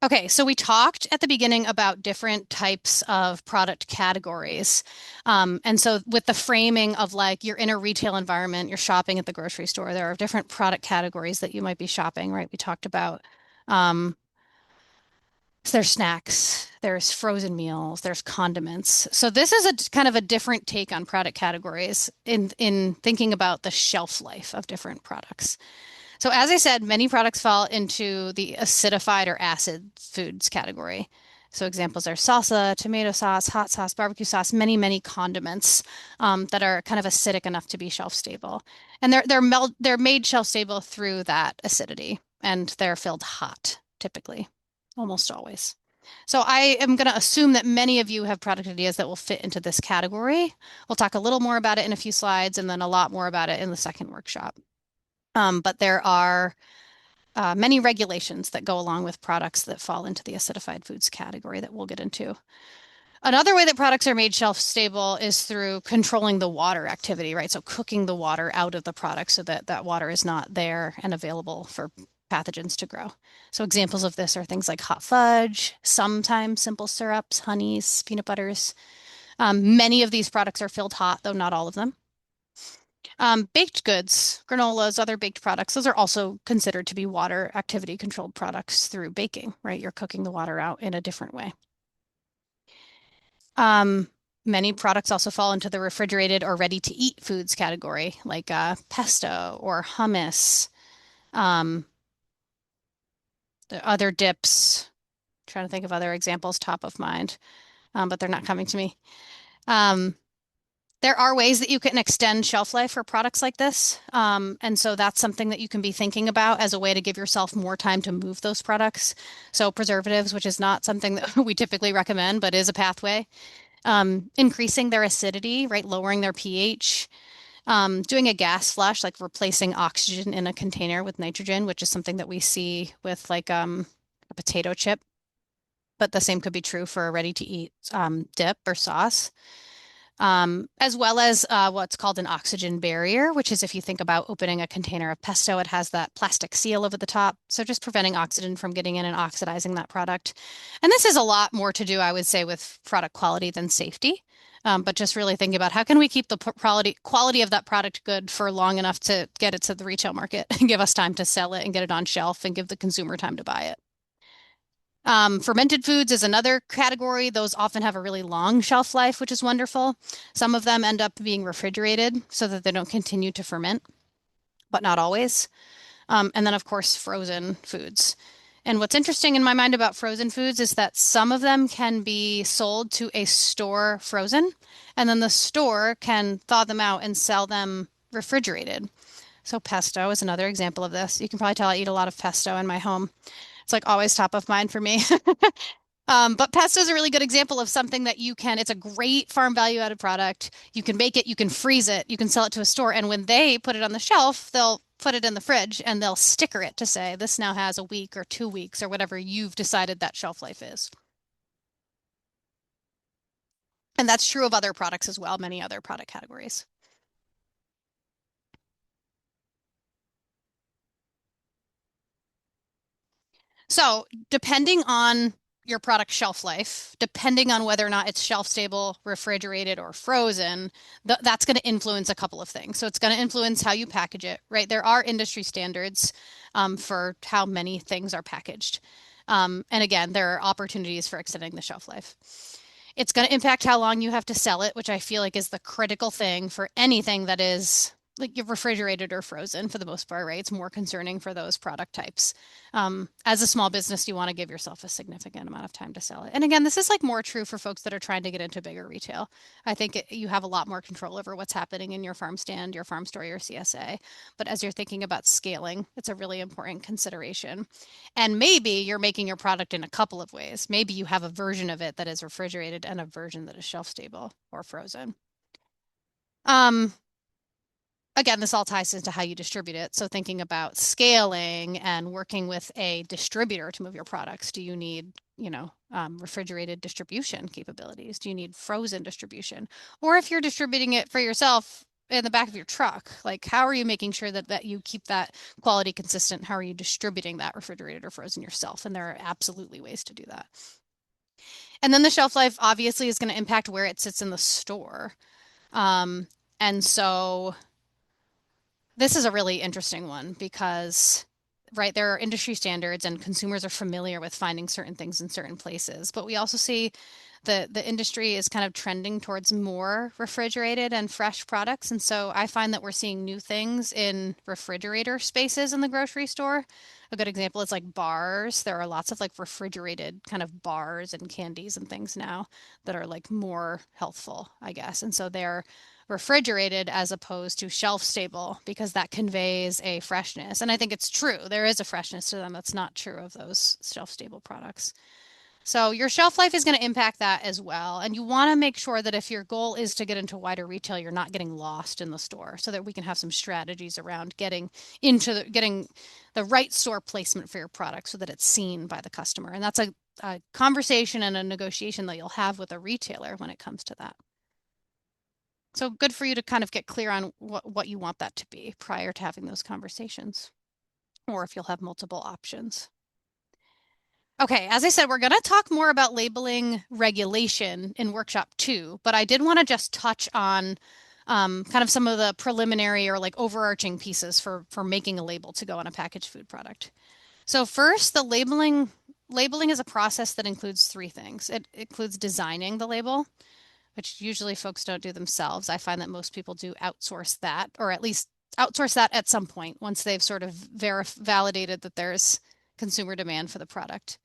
Okay, so we talked at the beginning about different types of product categories. And so with the framing of like you're in a retail environment, you're shopping at the grocery store, there are different product categories that you might be shopping, right? We talked about there's snacks, there's frozen meals, there's condiments. So this is a kind of a different take on product categories in thinking about the shelf life of different products. So as I said, many products fall into the acidified or acid foods category. So examples are salsa, tomato sauce, hot sauce, barbecue sauce, many condiments that are kind of acidic enough to be shelf stable. And they're made shelf stable through that acidity, and they're filled hot, typically, almost always. So I am going to assume that many of you have product ideas that will fit into this category. We'll talk a little more about it in a few slides and then a lot more about it in the second workshop. But there are many regulations that go along with products that fall into the acidified foods category that we'll get into. Another way that products are made shelf stable is through controlling the water activity, right? So cooking the water out of the product so that that water is not there and available for pathogens to grow. So examples of this are things like hot fudge, sometimes simple syrups, honeys, peanut butters. Many of these products are filled hot, though not all of them. Baked goods, granolas, other baked products, those are also considered to be water activity controlled products through baking, right? You're cooking the water out in a different way. Many products also fall into the refrigerated or ready to eat foods category, like pesto or hummus, the other dips. Trying to think of other examples top of mind, but they're not coming to me. There are ways that you can extend shelf life for products like this. And so that's something that you can be thinking about as a way to give yourself more time to move those products. So preservatives, which is not something that we typically recommend, but is a pathway. Increasing their acidity, right? Lowering their pH. Doing a gas flush, like replacing oxygen in a container with nitrogen, which is something that we see with like a potato chip. But the same could be true for a ready-to-eat dip or sauce. As well as what's called an oxygen barrier, which is if you think about opening a container of pesto, it has that plastic seal over the top. So just preventing oxygen from getting in and oxidizing that product. And this is a lot more to do, I would say, with product quality than safety. But just really thinking about how can we keep the quality of that product good for long enough to get it to the retail market and give us time to sell it and get it on shelf and give the consumer time to buy it. Fermented foods is another category. Those often have a really long shelf life, which is wonderful. Some of them end up being refrigerated so that they don't continue to ferment, but not always. And then, of course, frozen foods. And what's interesting in my mind about frozen foods is that some of them can be sold to a store frozen, and then the store can thaw them out and sell them refrigerated. So pesto is another example of this. You can probably tell I eat a lot of pesto in my home. It's like always top of mind for me. But pesto is a really good example of something that you can, it's a great farm value added product. You can make it, you can freeze it, you can sell it to a store. And when they put it on the shelf, they'll put it in the fridge and they'll sticker it to say this now has a week or 2 weeks or whatever you've decided that shelf life is. And that's true of other products as well, many other product categories. So, depending on your product shelf life, depending on whether or not it's shelf stable, refrigerated, or frozen, that's going to influence a couple of things. So, it's going to influence how you package it, right? There are industry standards for how many things are packaged. And again, there are opportunities for extending the shelf life. It's going to impact how long you have to sell it, which I feel like is the critical thing for anything that is like you're refrigerated or frozen for the most part, right? It's more concerning for those product types. As a small business, you want to give yourself a significant amount of time to sell it. And again, this is like more true for folks that are trying to get into bigger retail. I think you have a lot more control over what's happening in your farm stand, your farm store, your CSA. But as you're thinking about scaling, it's a really important consideration. And maybe you're making your product in a couple of ways. Maybe you have a version of it that is refrigerated and a version that is shelf stable or frozen. Um, Again, this all ties into how you distribute it. So thinking about scaling and working with a distributor to move your products. Do you need, refrigerated distribution capabilities? Do you need frozen distribution? Or if you're distributing it for yourself in the back of your truck, like how are you making sure that you keep that quality consistent? How are you distributing that refrigerated or frozen yourself? And there are absolutely ways to do that. And then the shelf life obviously is going to impact where it sits in the store. Um, and so this is a really interesting one because, right, there are industry standards and consumers are familiar with finding certain things in certain places. But we also see the industry is kind of trending towards more refrigerated and fresh products. And so I find that we're seeing new things in refrigerator spaces in the grocery store. A good example is like bars. There are lots of like refrigerated kind of bars and candies and things now that are like more healthful, I guess. And so they're refrigerated as opposed to shelf stable because that conveys a freshness. And I think it's true. There is a freshness to them that's not true of those shelf stable products. So your shelf life is going to impact that as well. And you want to make sure that if your goal is to get into wider retail, you're not getting lost in the store so that we can have some strategies around getting the right store placement for your product so that it's seen by the customer. And that's a conversation and a negotiation that you'll have with a retailer when it comes to that. So good for you to kind of get clear on what you want that to be prior to having those conversations, or if you'll have multiple options. Okay, as I said, we're going to talk more about labeling regulation in workshop 2, but I did want to just touch on kind of some of the preliminary or like overarching pieces for making a label to go on a packaged food product. So first, the labeling is a process that includes three things. It includes designing the label, which usually folks don't do themselves. I find that most people do outsource that, or at least outsource that at some point once they've sort of validated that there's consumer demand for the product.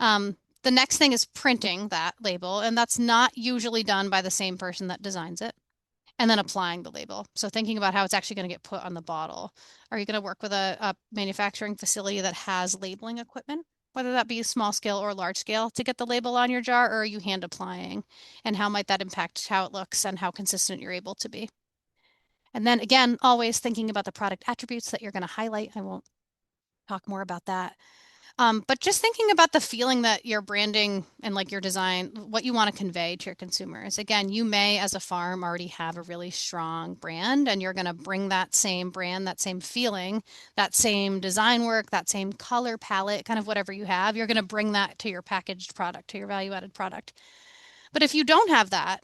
The next thing is printing that label, and that's not usually done by the same person that designs it. And then applying the label. So thinking about how it's actually going to get put on the bottle. Are you going to work with a manufacturing facility that has labeling equipment, whether that be small scale or large scale, to get the label on your jar, or are you hand applying? And how might that impact how it looks and how consistent you're able to be? And then again, always thinking about the product attributes that you're going to highlight. I won't talk more about that. But just thinking about the feeling that your branding and like your design, what you want to convey to your consumers. Again, you may, as a farm, already have a really strong brand, and you're going to bring that same brand, that same feeling, that same design work, that same color palette, kind of whatever you have, you're going to bring that to your packaged product, to your value added product. But if you don't have that,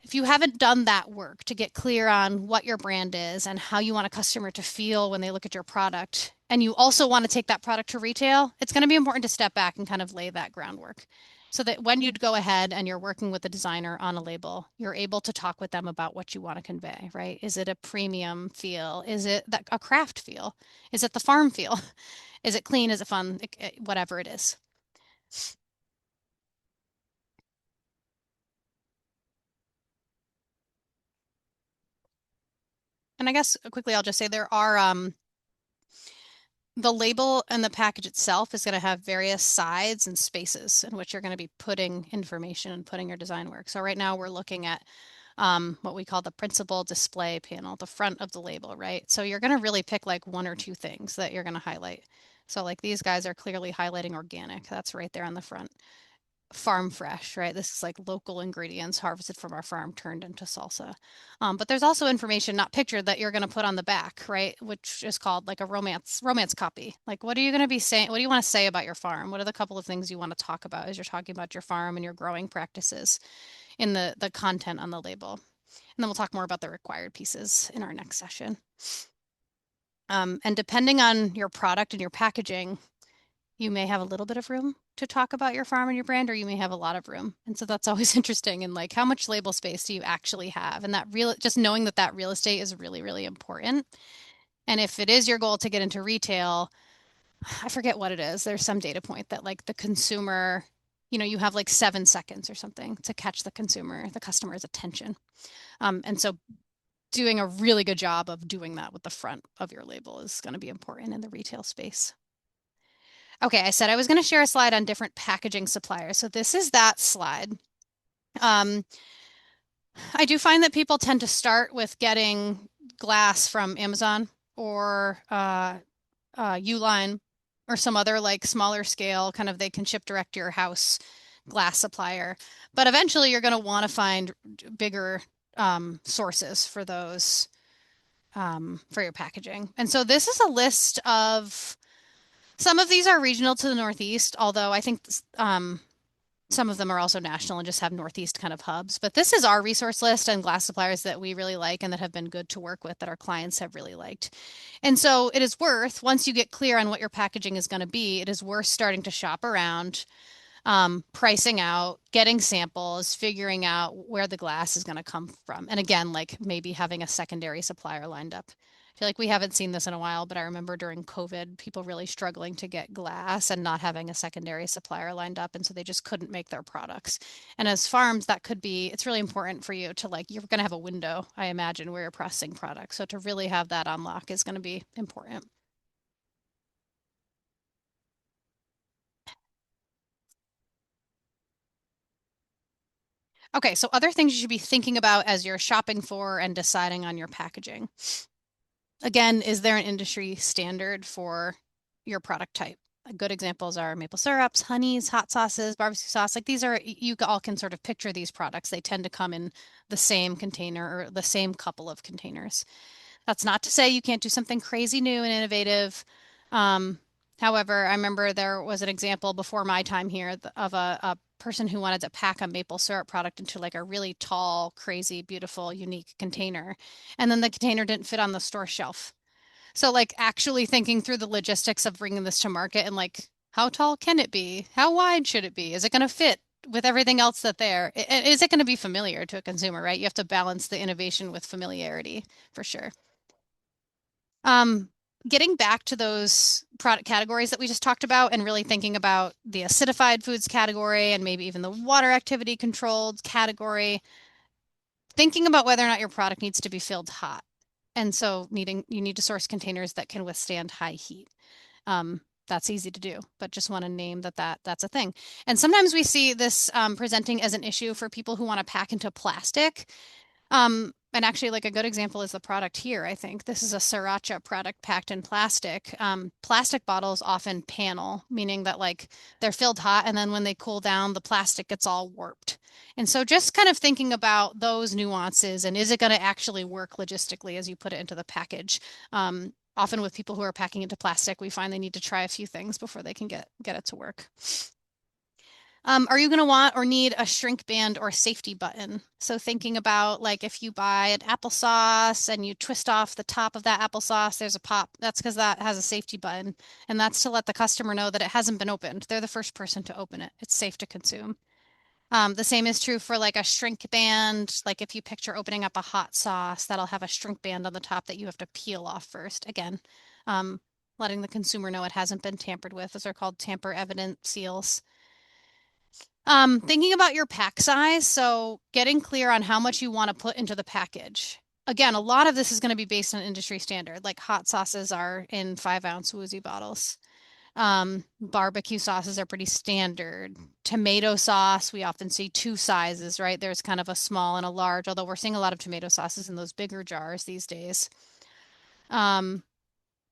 if you haven't done that work to get clear on what your brand is and how you want a customer to feel when they look at your product, and you also want to take that product to retail, it's going to be important to step back and kind of lay that groundwork so that when you'd go ahead and you're working with the designer on a label, you're able to talk with them about what you want to convey, right? Is it a premium feel? Is it a craft feel? Is it the farm feel? Is it clean? Is it fun? Whatever it is. And I guess quickly, I'll just say there are the label and the package itself is going to have various sides and spaces in which you're going to be putting information and putting your design work. So right now we're looking at what we call the principal display panel, the front of the label, right? So you're going to really pick like one or two things that you're going to highlight. So like these guys are clearly highlighting organic. That's right there on the front. Farm fresh, right? This is like local ingredients harvested from our farm turned into salsa. But there's also information not pictured that you're going to put on the back, right? Which is called like a romance copy. Like, what are you going to be saying? What do you want to say about your farm? What are the couple of things you want to talk about as you're talking about your farm and your growing practices in the content on the label? And then we'll talk more about the required pieces in our next session. And depending on your product and your packaging, you may have a little bit of room to talk about your farm and your brand, or you may have a lot of room. And so that's always interesting. And like, how much label space do you actually have? And that just knowing that that real estate is really, really important. And if it is your goal to get into retail, I forget what it is. There's some data point that like the consumer, you have like 7 seconds or something to catch the customer's attention. And so doing a really good job of doing that with the front of your label is going to be important in the retail space. Okay, I said I was going to share a slide on different packaging suppliers. So this is that slide. I do find that people tend to start with getting glass from Amazon or Uline or some other like smaller scale, kind of they can ship direct to your house glass supplier. But eventually you're going to want to find bigger sources for those for your packaging. And so this is a list of some of these are regional to the Northeast, although I think some of them are also national and just have Northeast kind of hubs. But this is our resource list and glass suppliers that we really like and that have been good to work with that our clients have really liked. And so it is worth, once you get clear on what your packaging is going to be, it is worth starting to shop around, pricing out, getting samples, figuring out where the glass is going to come from. And again, like maybe having a secondary supplier lined up. I feel like we haven't seen this in a while, but I remember during COVID, people really struggling to get glass and not having a secondary supplier lined up. And so they just couldn't make their products. And as farms, it's really important for you to like, you're going to have a window, I imagine, where you're processing products. So to really have that unlock is going to be important. Okay, so other things you should be thinking about as you're shopping for and deciding on your packaging. Again, is there an industry standard for your product type? Good examples are maple syrups, honeys, hot sauces, barbecue sauce. Like these are, you all can sort of picture these products. They tend to come in the same container or the same couple of containers. That's not to say you can't do something crazy new and innovative. Um, However, I remember there was an example before my time here of a person who wanted to pack a maple syrup product into like a really tall, crazy, beautiful, unique container. And then the container didn't fit on the store shelf. So like actually thinking through the logistics of bringing this to market and like how tall can it be? How wide should it be? Is it going to fit with everything else that there? Is it going to be familiar to a consumer, right? You have to balance the innovation with familiarity for sure. Um, Getting back to those product categories that we just talked about and really thinking about the acidified foods category and maybe even the water activity controlled category, thinking about whether or not your product needs to be filled hot. And so you need to source containers that can withstand high heat. That's easy to do, but just want to name that's a thing. And sometimes we see this presenting as an issue for people who want to pack into plastic. And actually, like a good example is the product here, I think. This is a sriracha product packed in plastic. Plastic bottles often panel, meaning that like they're filled hot and then when they cool down, the plastic gets all warped. And so just kind of thinking about those nuances and is it going to actually work logistically as you put it into the package? Often with people who are packing into plastic, we find they need to try a few things before they can get it to work. Are you going to want or need a shrink band or safety button? So thinking about like if you buy an applesauce and you twist off the top of that applesauce, there's a pop. That's because that has a safety button. And that's to let the customer know that it hasn't been opened. They're the first person to open it. It's safe to consume. The same is true for like a shrink band. Like if you picture opening up a hot sauce, that'll have a shrink band on the top that you have to peel off first. Again, um, letting the consumer know it hasn't been tampered with. Those are called tamper evident seals. Thinking about your pack size, so getting clear on how much you want to put into the package. again, a lot of this is going to be based on industry standard, like hot sauces are in 5-ounce Woozy bottles. Barbecue sauces are pretty standard. Tomato sauce, we often see two sizes, right? There's kind of a small and a large, although we're seeing a lot of tomato sauces in those bigger jars these days. Um,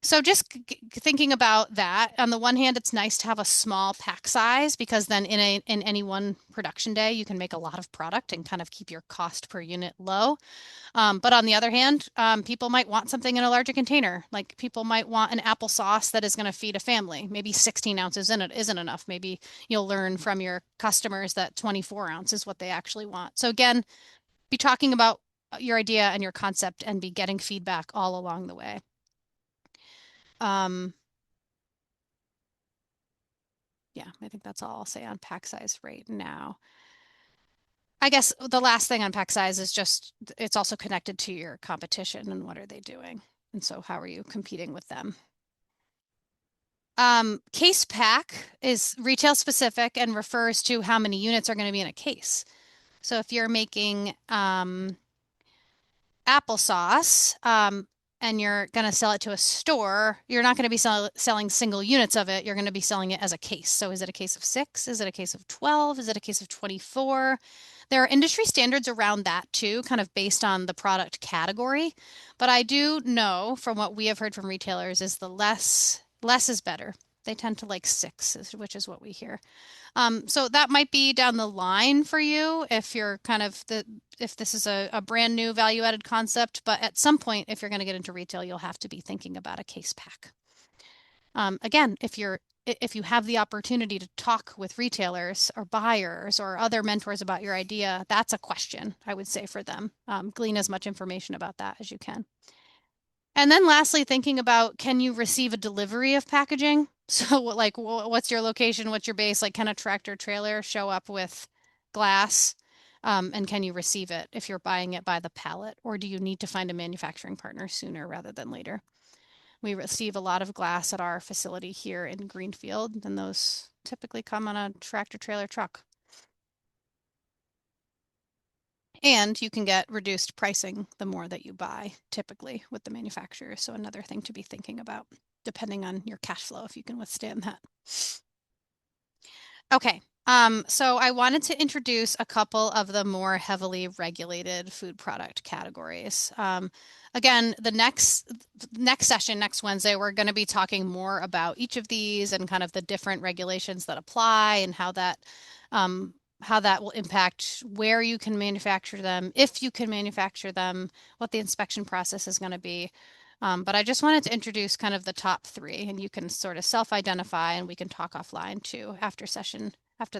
so just thinking about that, on the one hand, it's nice to have a small pack size because then in any one production day, you can make a lot of product and kind of keep your cost per unit low. But on the other hand, people might want something in a larger container. Like people might want an applesauce that is going to feed a family. Maybe 16 ounces in it isn't enough. Maybe you'll learn from your customers that 24 ounces is what they actually want. So again, be talking about your idea and your concept and be getting feedback all along the way. Yeah, I think that's all I'll say on pack size right now. I guess the last thing on pack size is just it's also connected to your competition and what are they doing? And so how are you competing with them? Case pack is retail specific and refers to how many units are going to be in a case. So if you're making applesauce and you're going to sell it to a store, you're not going to be selling single units of it. You're going to be selling it as a case. So is it a case of 6? Is it a case of 12? Is it a case of 24? There are industry standards around that too, kind of based on the product category. But I do know from what we have heard from retailers is the less is better. They tend to like 6, which is what we hear. So that might be down the line for you if you're kind of if this is a brand new value added concept, but at some point, if you're going to get into retail, you'll have to be thinking about a case pack. Again, if you have the opportunity to talk with retailers or buyers or other mentors about your idea, that's a question I would say for them. Glean as much information about that as you can. And then lastly, thinking about can you receive a delivery of packaging? So like what's your location? What's your base? Like can a tractor trailer show up with glass? And can you receive it if you're buying it by the pallet? Or do you need to find a manufacturing partner sooner rather than later? We receive a lot of glass at our facility here in Greenfield, and those typically come on a tractor trailer truck. And you can get reduced pricing the more that you buy, typically with the manufacturer. So another thing to be thinking about, depending on your cash flow, if you can withstand that. Okay, so I wanted to introduce a couple of the more heavily regulated food product categories. Again, the next session, next Wednesday, we're going to be talking more about each of these and kind of the different regulations that apply and how that will impact where you can manufacture them, if you can manufacture them, what the inspection process is going to be. But I just wanted to introduce kind of the top 3, and you can sort of self-identify, and we can talk offline too after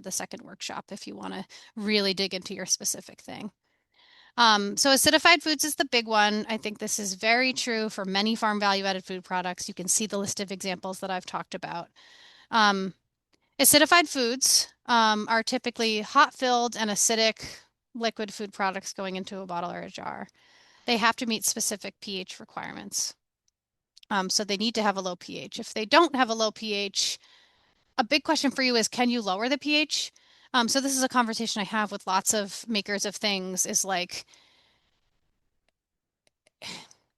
the second workshop if you want to really dig into your specific thing. So acidified foods is the big one. I think this is very true for many farm value-added food products. You can see the list of examples that I've talked about. Acidified foods are typically hot-filled and acidic liquid food products going into a bottle or a jar. They have to meet specific pH requirements. So they need to have a low pH. If they don't have a low pH, a big question for you is, can you lower the pH? So this is a conversation I have with lots of makers of things, is like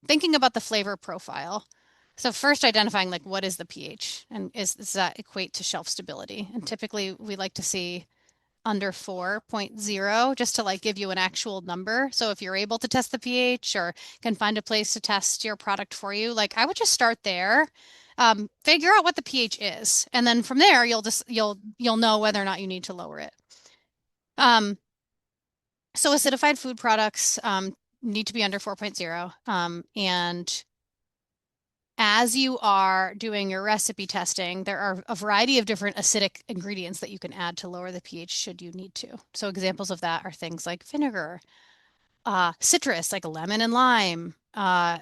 thinking about the flavor profile. So first identifying like what is the pH and does that equate to shelf stability? And typically we like to see under 4.0 just to like give you an actual number. So if you're able to test the pH or can find a place to test your product for you, like I would just start there. Figure out what the pH is, and then from there you'll know whether or not you need to lower it. So acidified food products need to be under 4.0, and as you are doing your recipe testing, there are a variety of different acidic ingredients that you can add to lower the pH should you need to. So examples of that are things like vinegar, citrus, like lemon and lime,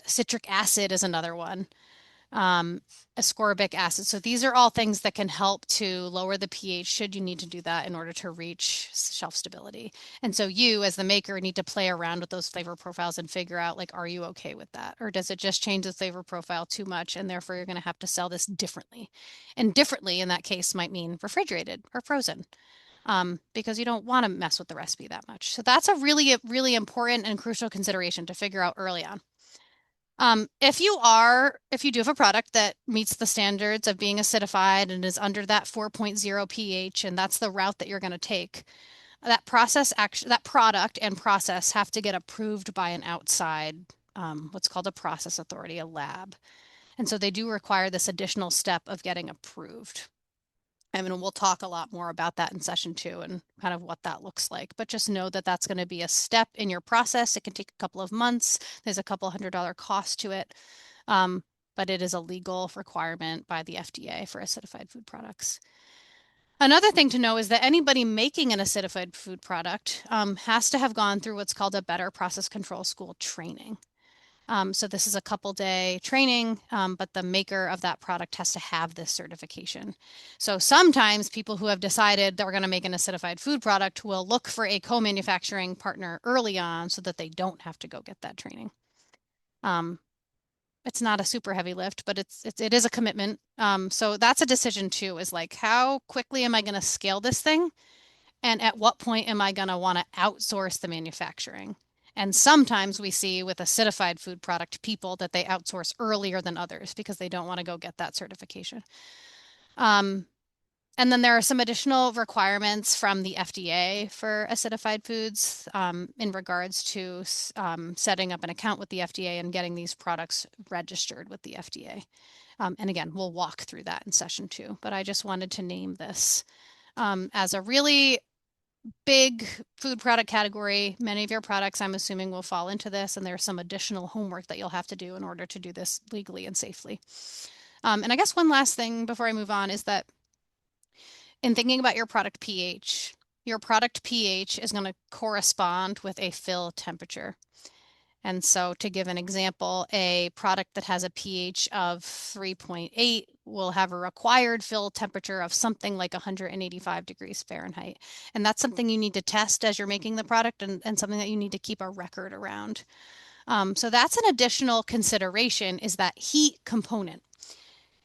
citric acid is another one, ascorbic acid. So these are all things that can help to lower the pH should you need to do that in order to reach shelf stability. And so you as the maker need to play around with those flavor profiles and figure out like, are you okay with that? Or does it just change the flavor profile too much and therefore you're going to have to sell this differently? And differently in that case might mean refrigerated or frozen. because you don't want to mess with the recipe that much. So that's a really important and crucial consideration to figure out early on. If you do have a product that meets the standards of being acidified and is under that 4.0 pH, and that's the route that you're going to take, that product and process have to get approved by an outside, what's called a process authority, a lab. And so they do require this additional step of getting approved. I mean, we'll talk a lot more about that in session 2 and kind of what that looks like. But just know that that's going to be a step in your process. It can take a couple of months. There's a couple $100 cost to it. But it is a legal requirement by the FDA for acidified food products. Another thing to know is that anybody making an acidified food product has to have gone through what's called a Better Process Control School training. So this is a couple-day training, but the maker of that product has to have this certification. So sometimes people who have decided they're going to make an acidified food product will look for a co-manufacturing partner early on so that they don't have to go get that training. It's not a super heavy lift, but it is a commitment. So that's a decision too, is like, how quickly am I going to scale this thing? And at what point am I going to want to outsource the manufacturing? And sometimes we see with acidified food product people that they outsource earlier than others because they don't want to go get that certification. And then there are some additional requirements from the FDA for acidified foods in regards to setting up an account with the FDA and getting these products registered with the FDA. And again, we'll walk through that in session 2, but I just wanted to name this as a really big food product category. Many of your products, I'm assuming, will fall into this, and there's some additional homework that you'll have to do in order to do this legally and safely. And I guess one last thing before I move on is that in thinking about your product pH is going to correspond with a fill temperature. And so to give an example, a product that has a pH of 3.8 will have a required fill temperature of something like 185 degrees Fahrenheit. And that's something you need to test as you're making the product and something that you need to keep a record around. So that's an additional consideration, is that heat component.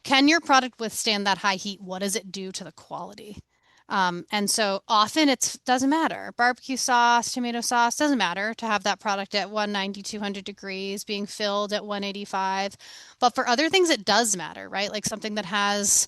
Can your product withstand that high heat? What does it do to the quality? And so often it doesn't matter. Barbecue sauce, tomato sauce, doesn't matter to have that product at 190, 200 degrees being filled at 185. But for other things, it does matter, right? Like something that has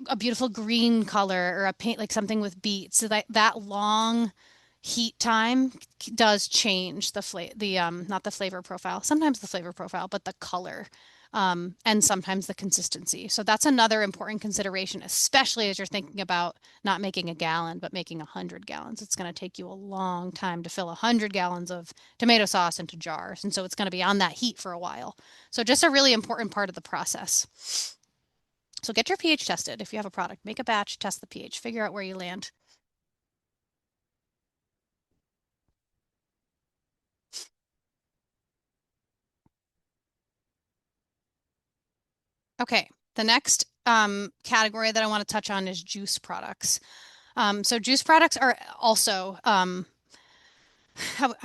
a beautiful green color or a paint, like something with beets. So that long heat time does change not the flavor profile, sometimes the flavor profile, but the color. And sometimes the consistency. So that's another important consideration, especially as you're thinking about not making a gallon, but making 100 gallons. It's going to take you a long time to fill 100 gallons of tomato sauce into jars. And so it's going to be on that heat for a while. So just a really important part of the process. So get your pH tested. If you have a product, make a batch, test the pH, figure out where you land. Okay, the next category that I want to touch on is juice products. So juice products are also, I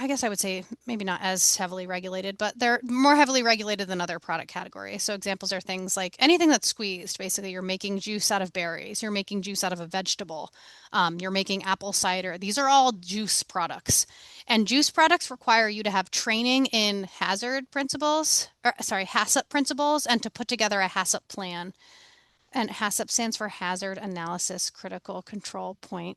guess I would say maybe not as heavily regulated, but they're more heavily regulated than other product categories. So examples are things like anything that's squeezed. Basically, you're making juice out of berries, you're making juice out of a vegetable, you're making apple cider. These are all juice products. And juice products require you to have training in HACCP principles, and to put together a HACCP plan. And HACCP stands for Hazard Analysis Critical Control Point.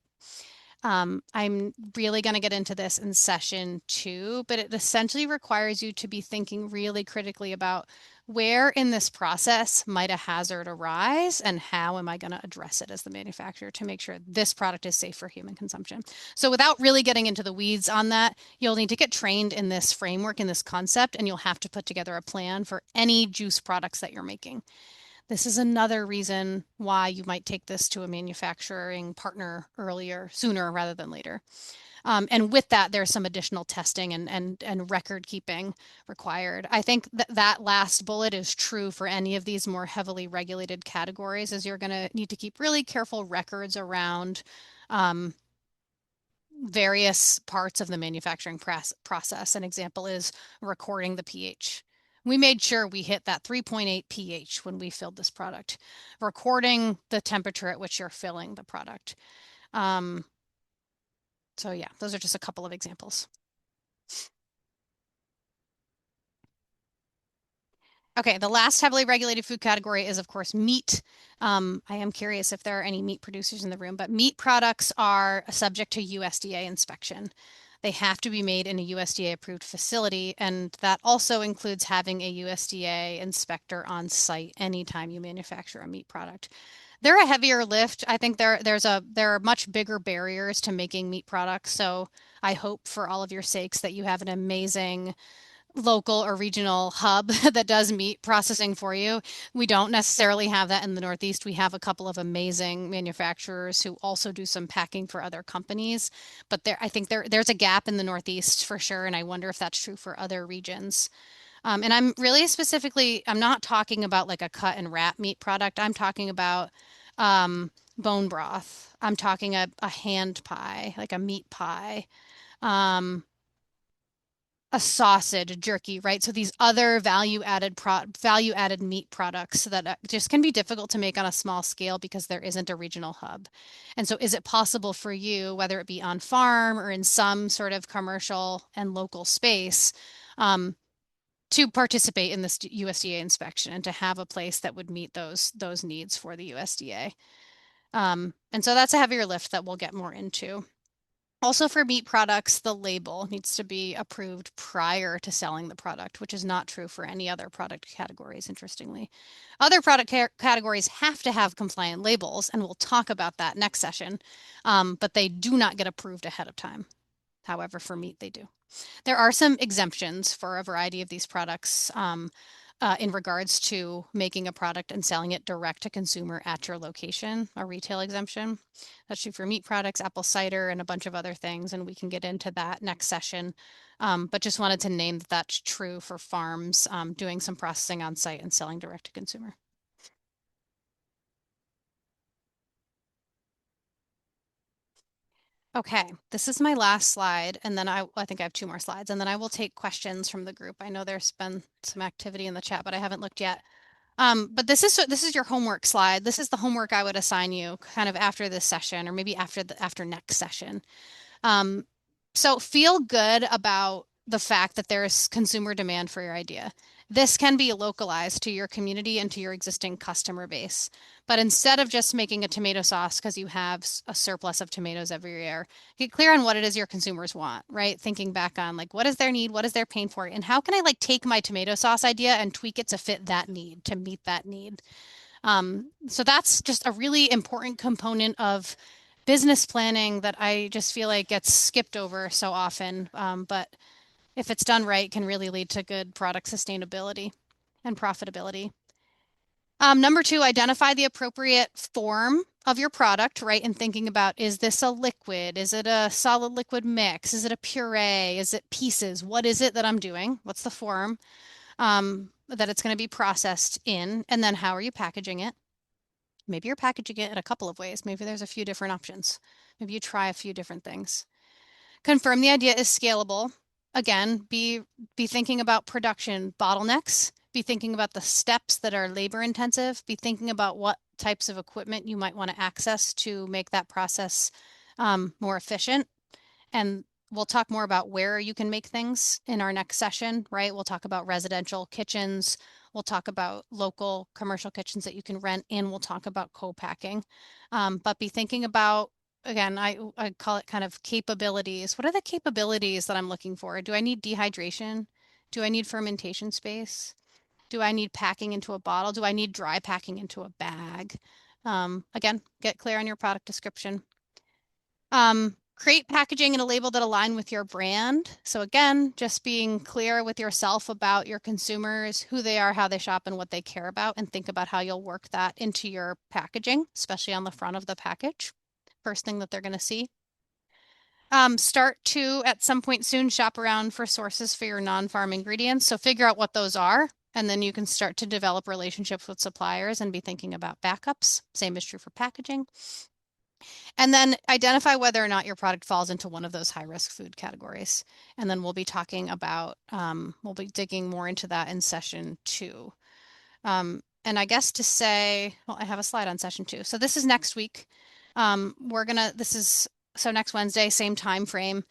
I'm really going to get into this in session 2, but it essentially requires you to be thinking really critically about where in this process might a hazard arise and how am I going to address it as the manufacturer to make sure this product is safe for human consumption. So without really getting into the weeds on that, you'll need to get trained in this framework, in this concept, and you'll have to put together a plan for any juice products that you're making. This is another reason why you might take this to a manufacturing partner sooner rather than later. And with that, there's some additional testing and record keeping required. I think that last bullet is true for any of these more heavily regulated categories, as you're going to need to keep really careful records around various parts of the manufacturing process. An example is recording the pH. We made sure we hit that 3.8 pH when we filled this product, recording the temperature at which you're filling the product. So yeah, those are just a couple of examples. Okay, the last heavily regulated food category is, of course, meat. I am curious if there are any meat producers in the room, but meat products are subject to USDA inspection. They have to be made in a USDA approved facility, and that also includes having a USDA inspector on site anytime you manufacture a meat product. They're a heavier lift. I think there are much bigger barriers to making meat products. So I hope for all of your sakes that you have an amazing local or regional hub that does meat processing for you. We don't necessarily have that in the Northeast. We have a couple of amazing manufacturers who also do some packing for other companies, but I think there's a gap in the Northeast for sure, and I wonder if that's true for other regions. And I'm really specifically, I'm not talking about like a cut and wrap meat product. I'm talking about bone broth. I'm talking a hand pie, like a meat pie. Um, a sausage, a jerky, right? So these other value added meat products that just can be difficult to make on a small scale because there isn't a regional hub. And so is it possible for you, whether it be on farm or in some sort of commercial and local space, to participate in this USDA inspection and to have a place that would meet those needs for the USDA? And so that's a heavier lift that we'll get more into. Also, for meat products, the label needs to be approved prior to selling the product, which is not true for any other product categories, interestingly. Other product categories have to have compliant labels, and we'll talk about that next session, but they do not get approved ahead of time. However, for meat, they do. There are some exemptions for a variety of these products in regards to making a product and selling it direct to consumer at your location, a retail exemption. That's true for meat products, apple cider, and a bunch of other things, and we can get into that next session. But just wanted to name that that's true for farms doing some processing on site and selling direct to consumer. Okay, this is my last slide, and then I think I have two more slides, and then I will take questions from the group. I know there's been some activity in the chat, but I haven't looked yet. But this is your homework slide. This is the homework I would assign you kind of after this session, or maybe after next session. Um, so feel good about the fact that there's consumer demand for your idea. This can be localized to your community and to your existing customer base. But instead of just making a tomato sauce because you have a surplus of tomatoes every year, get clear on what it is your consumers want, right? Thinking back on like, what is their need? What is their pain point? And how can I like take my tomato sauce idea and tweak it to fit that need, to meet that need? So that's just a really important component of business planning that I just feel like gets skipped over so often. But if it's done right, can really lead to good product sustainability and profitability. Number two, identify the appropriate form of your product, right? And thinking about, is this a liquid? Is it a solid liquid mix? Is it a puree? Is it pieces? What is it that I'm doing? What's the form that it's going to be processed in? And then how are you packaging it? Maybe you're packaging it in a couple of ways. Maybe there's a few different options. Maybe you try a few different things. Confirm the idea is scalable. Again, be thinking about production bottlenecks, be thinking about the steps that are labor intensive, be thinking about what types of equipment you might want to access to make that process more efficient. And we'll talk more about where you can make things in our next session, right? We'll talk about residential kitchens. We'll talk about local commercial kitchens that you can rent, and we'll talk about co-packing. But be thinking about, again, I call it kind of capabilities. What are the capabilities that I'm looking for? Do I need dehydration? Do I need fermentation space? Do I need packing into a bottle? Do I need dry packing into a bag? Again, get clear on your product description. Create packaging and a label that align with your brand. So again, just being clear with yourself about your consumers, who they are, how they shop, and what they care about, and think about how you'll work that into your packaging, especially on the front of the package. First thing that they're going to see. Start to, at some point soon, shop around for sources for your non-farm ingredients. So figure out what those are, and then you can start to develop relationships with suppliers and be thinking about backups. Same is true for packaging. And then identify whether or not your product falls into one of those high risk food categories. And then we'll be talking about, we'll be digging more into that in session 2. And I guess to say, well, I have a slide on session 2. So this is next week. This is So next Wednesday, same time frame,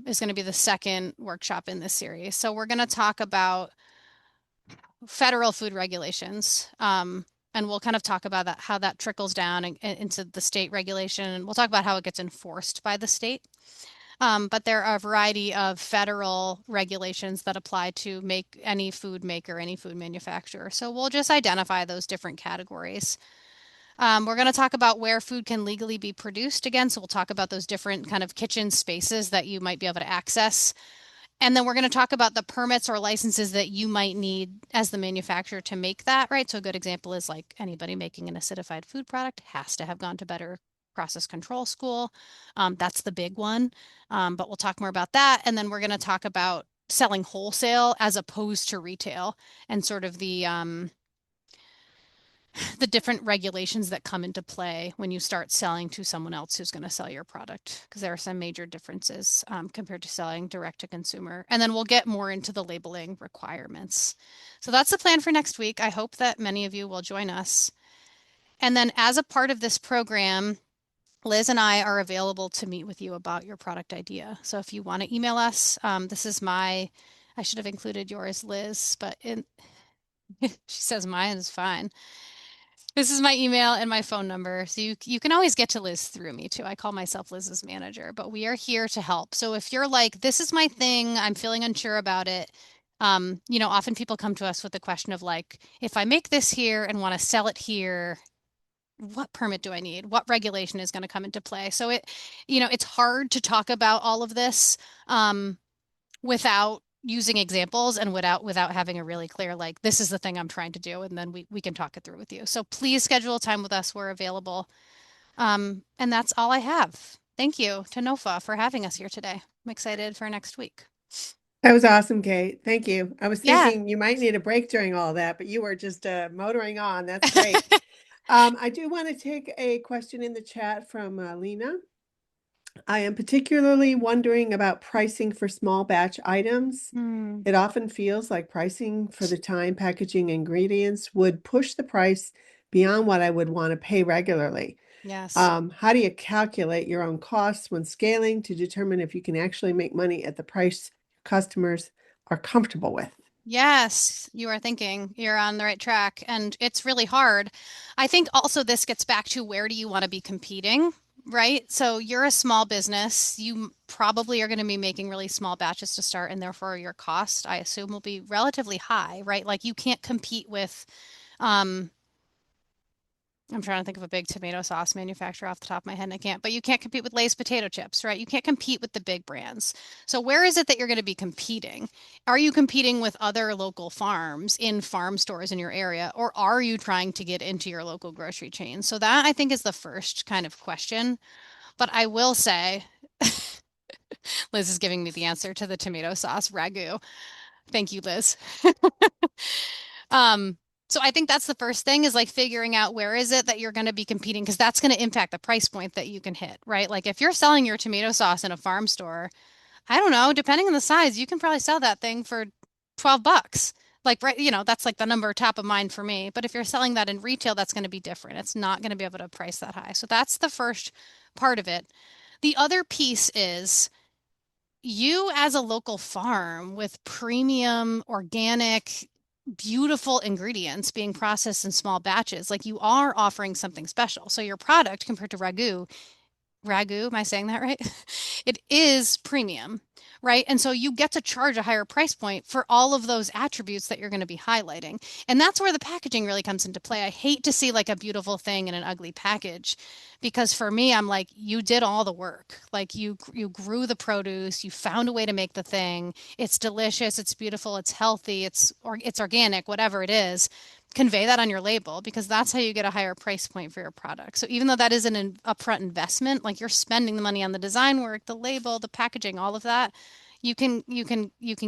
is going to be the second workshop in this series. So we're going to talk about federal food regulations. And we'll kind of talk about that, how that trickles down into the state regulation. And we'll talk about how it gets enforced by the state. But there are a variety of federal regulations that apply to make any food maker, any food manufacturer. So we'll just identify those different categories. We're going to talk about where food can legally be produced again. So we'll talk about those different kind of kitchen spaces that you might be able to access. And then we're going to talk about the permits or licenses that you might need as the manufacturer to make that, right? So a good example is like anybody making an acidified food product has to have gone to better process control school. That's the big one. But we'll talk more about that. And then we're going to talk about selling wholesale as opposed to retail and sort of the different regulations that come into play when you start selling to someone else who's going to sell your product, because there are some major differences compared to selling direct to consumer. And then we'll get more into the labeling requirements. So that's the plan for next week. I hope that many of you will join us. And then as a part of this program, Liz and I are available to meet with you about your product idea. So if you want to email us, this is I should have included yours, Liz, but she says mine is fine. This is my email and my phone number. So you can always get to Liz through me too. I call myself Liz's manager, but we are here to help. So if you're like, this is my thing, I'm feeling unsure about it. Often people come to us with the question of like, if I make this here and want to sell it here, what permit do I need? What regulation is going to come into play? So it's hard to talk about all of this without using examples and without having a really clear like this is the thing I'm trying to do, and then we can talk it through with you. So please schedule a time with us. We're available. And that's all I have. Thank you to Nofa for having us here today. I'm excited for next week. That was awesome, Kate. Thank you. I was Yeah. thinking you might need a break during all that, but you were just motoring on. That's great. I do want to take a question in the chat from Lena. I am particularly wondering about pricing for small batch items. Hmm. It often feels like pricing for the time, packaging, ingredients would push the price beyond what I would want to pay regularly. Yes. How do you calculate your own costs when scaling to determine if you can actually make money at the price customers are comfortable with? Yes, you are thinking you're on the right track, and it's really hard. I think also this gets back to where do you want to be competing, right? So you're a small business. You probably are going to be making really small batches to start, and therefore your cost, I assume, will be relatively high, right? Like you can't compete with um, I'm trying to think of a big tomato sauce manufacturer off the top of my head, and I can't, but you can't compete with Lay's potato chips, right? You can't compete with the big brands. So where is it that you're going to be competing? Are you competing with other local farms in farm stores in your area, or are you trying to get into your local grocery chain? So that I think is the first kind of question. But I will say, Liz is giving me the answer to the tomato sauce ragu. Thank you, Liz. Um, so I think that's the first thing is like figuring out where is it that you're going to be competing because that's going to impact the price point that you can hit, right? Like if you're selling your tomato sauce in a farm store, I don't know, depending on the size, you can probably sell that thing for 12 bucks. Like, right, that's like the number top of mind for me. But if you're selling that in retail, that's going to be different. It's not going to be able to price that high. So that's the first part of it. The other piece is you as a local farm with premium, organic, beautiful ingredients being processed in small batches, like you are offering something special. So your product compared to ragu, am I saying that right? It is premium, right? And so you get to charge a higher price point for all of those attributes that you're going to be highlighting. And that's where the packaging really comes into play. I hate to see like a beautiful thing in an ugly package because for me, I'm like, you did all the work. Like you grew the produce, you found a way to make the thing. It's delicious, it's beautiful, it's healthy, it's organic, whatever it is, convey that on your label because that's how you get a higher price point for your product. So even though that is an upfront investment, like you're spending the money on the design work, the label, the packaging, all of that, you can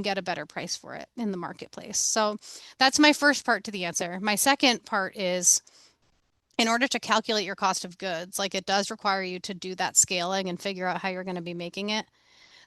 get a better price for it in the marketplace. So that's my first part to the answer. My second part is in order to calculate your cost of goods, like it does require you to do that scaling and figure out how you're going to be making it.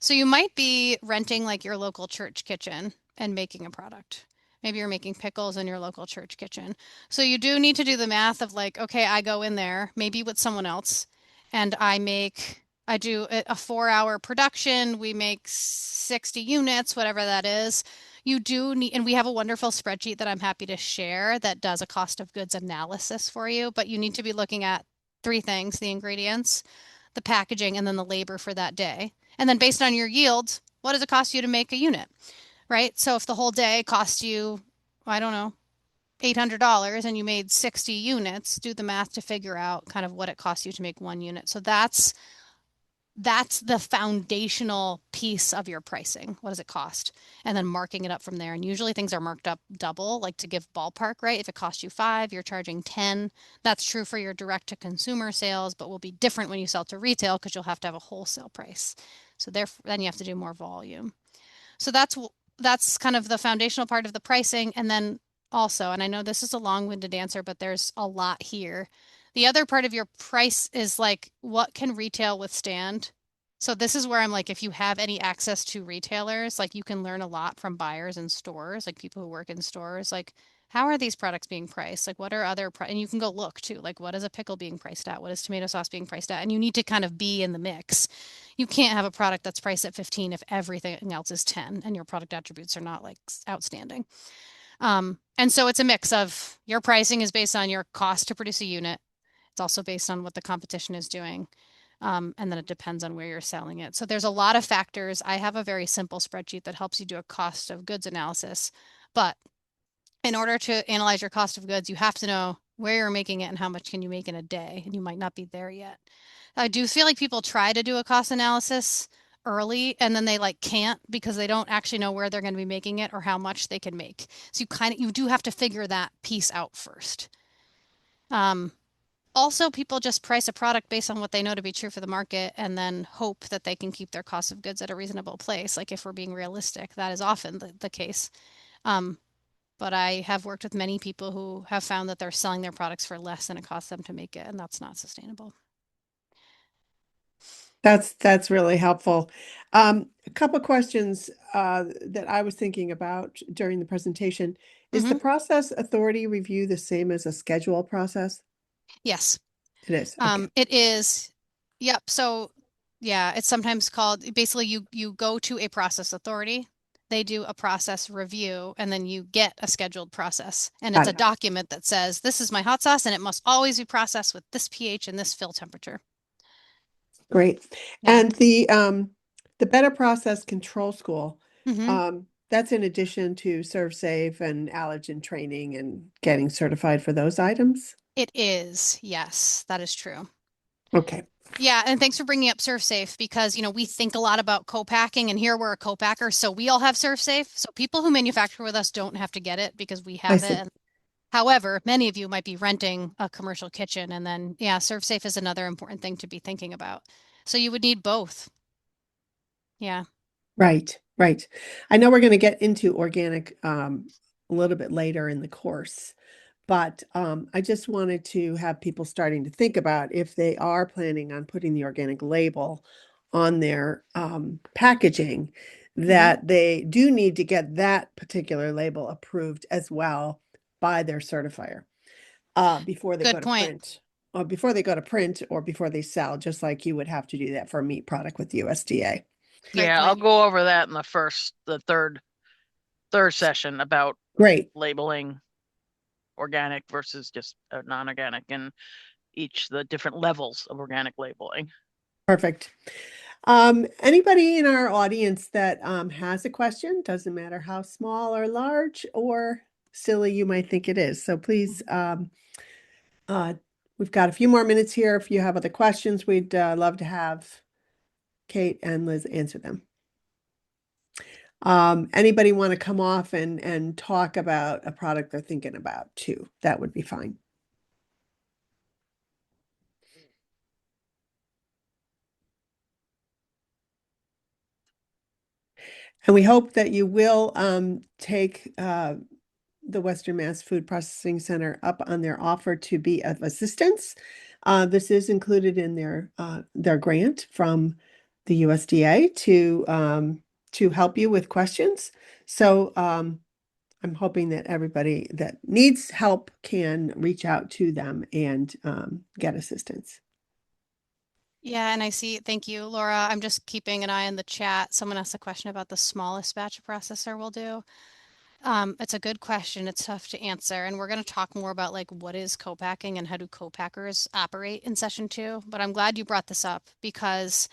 So you might be renting like your local church kitchen and making a product. Maybe you're making pickles in your local church kitchen. So you do need to do the math of like, okay, I go in there, maybe with someone else, and I make I do a 4 hour production. We make 60 units, whatever that is. You do need, and we have a wonderful spreadsheet that I'm happy to share that does a cost of goods analysis for you, but you need to be looking at three things: the ingredients, the packaging, and then the labor for that day. And then based on your yield, what does it cost you to make a unit, right? So if the whole day costs you, I don't know, $800 and you made 60 units, do the math to figure out kind of what it costs you to make one unit. So that's the foundational piece of your pricing. What does it cost? And then marking it up from there. And usually things are marked up double, like to give ballpark, right? If it costs you 5, you're charging 10. That's true for your direct to consumer sales, but will be different when you sell to retail because you'll have to have a wholesale price. So therefore, then you have to do more volume. So that's kind of the foundational part of the pricing. And then also, and I know this is a long-winded answer, but there's a lot here. The other part of your price is like, what can retail withstand? So this is where I'm like, if you have any access to retailers, like you can learn a lot from buyers in stores, like people who work in stores, like how are these products being priced? Like what are and you can go look too, like what is a pickle being priced at? What is tomato sauce being priced at? And you need to kind of be in the mix. You can't have a product that's priced at 15 if everything else is 10 and your product attributes are not like outstanding. And so it's a mix of your pricing is based on your cost to produce a unit. It's also based on what the competition is doing. And then it depends on where you're selling it. So there's a lot of factors. I have a very simple spreadsheet that helps you do a cost of goods analysis. But in order to analyze your cost of goods, you have to know where you're making it and how much can you make in a day. And you might not be there yet. I do feel like people try to do a cost analysis early and then they like can't because they don't actually know where they're going to be making it or how much they can make. So you do have to figure that piece out first. Um, Also, people just price a product based on what they know to be true for the market and then hope that they can keep their cost of goods at a reasonable place. Like if we're being realistic, that is often the case. Um, but I have worked with many people who have found that they're selling their products for less than it costs them to make it, and that's not sustainable. That's really helpful. A couple questions that I was thinking about during the presentation. Is the Hmm. process authority review the same as a schedule process? Yes. It is. Okay. It is. Yep. So yeah, it's sometimes called basically you go to a process authority. They do a process review and then you get a scheduled process. And it's Got a it. document that says this is my hot sauce and it must always be processed with this pH and this fill temperature. Great. Yeah. And the Better Process Control School, Hmm. that's in addition to Serve Safe and allergen training and getting certified for those items? It is. Yes, that is true. Okay. Yeah, and thanks for bringing up ServeSafe because, we think a lot about co-packing and here we're a co-packer, so we all have ServeSafe. So people who manufacture with us don't have to get it because we I have it. see. And however, many of you might be renting a commercial kitchen and then yeah, ServeSafe is another important thing to be thinking about. So you would need both. Yeah. Right, right. I know we're going to get into organic a little bit later in the course, but I just wanted to have people starting to think about if they are planning on putting the organic label on their packaging, Hmm. that they do need to get that particular label approved as well by their certifier before they go Good to point. print. Or before they go to print or before they sell, just like you would have to do that for a meat product with USDA. Great Yeah, I'll point. go over that in the third session about Great. labeling organic versus just non-organic and the different levels of organic labeling. Perfect. Anybody in our audience that has a question, doesn't matter how small or large or silly you might think it is. So please, uh, we've got a few more minutes here. If you have other questions, we'd love to have Kate and Liz answer them. Anybody want to come off and talk about a product they're thinking about too? That would be fine. And we hope that you will take the Western Mass Food Processing Center up on their offer to be of assistance. This is included in their grant from the USDA to help you with questions. So I'm hoping that everybody that needs help can reach out to them and get assistance. Yeah, and I see, thank you, Laura. I'm just keeping an eye on the chat. Someone asked a question about the smallest batch of processor we'll do. It's a good question. It's tough to answer. And we're going to talk more about like what is co-packing and how do co-packers operate in session 2. But I'm glad you brought this up because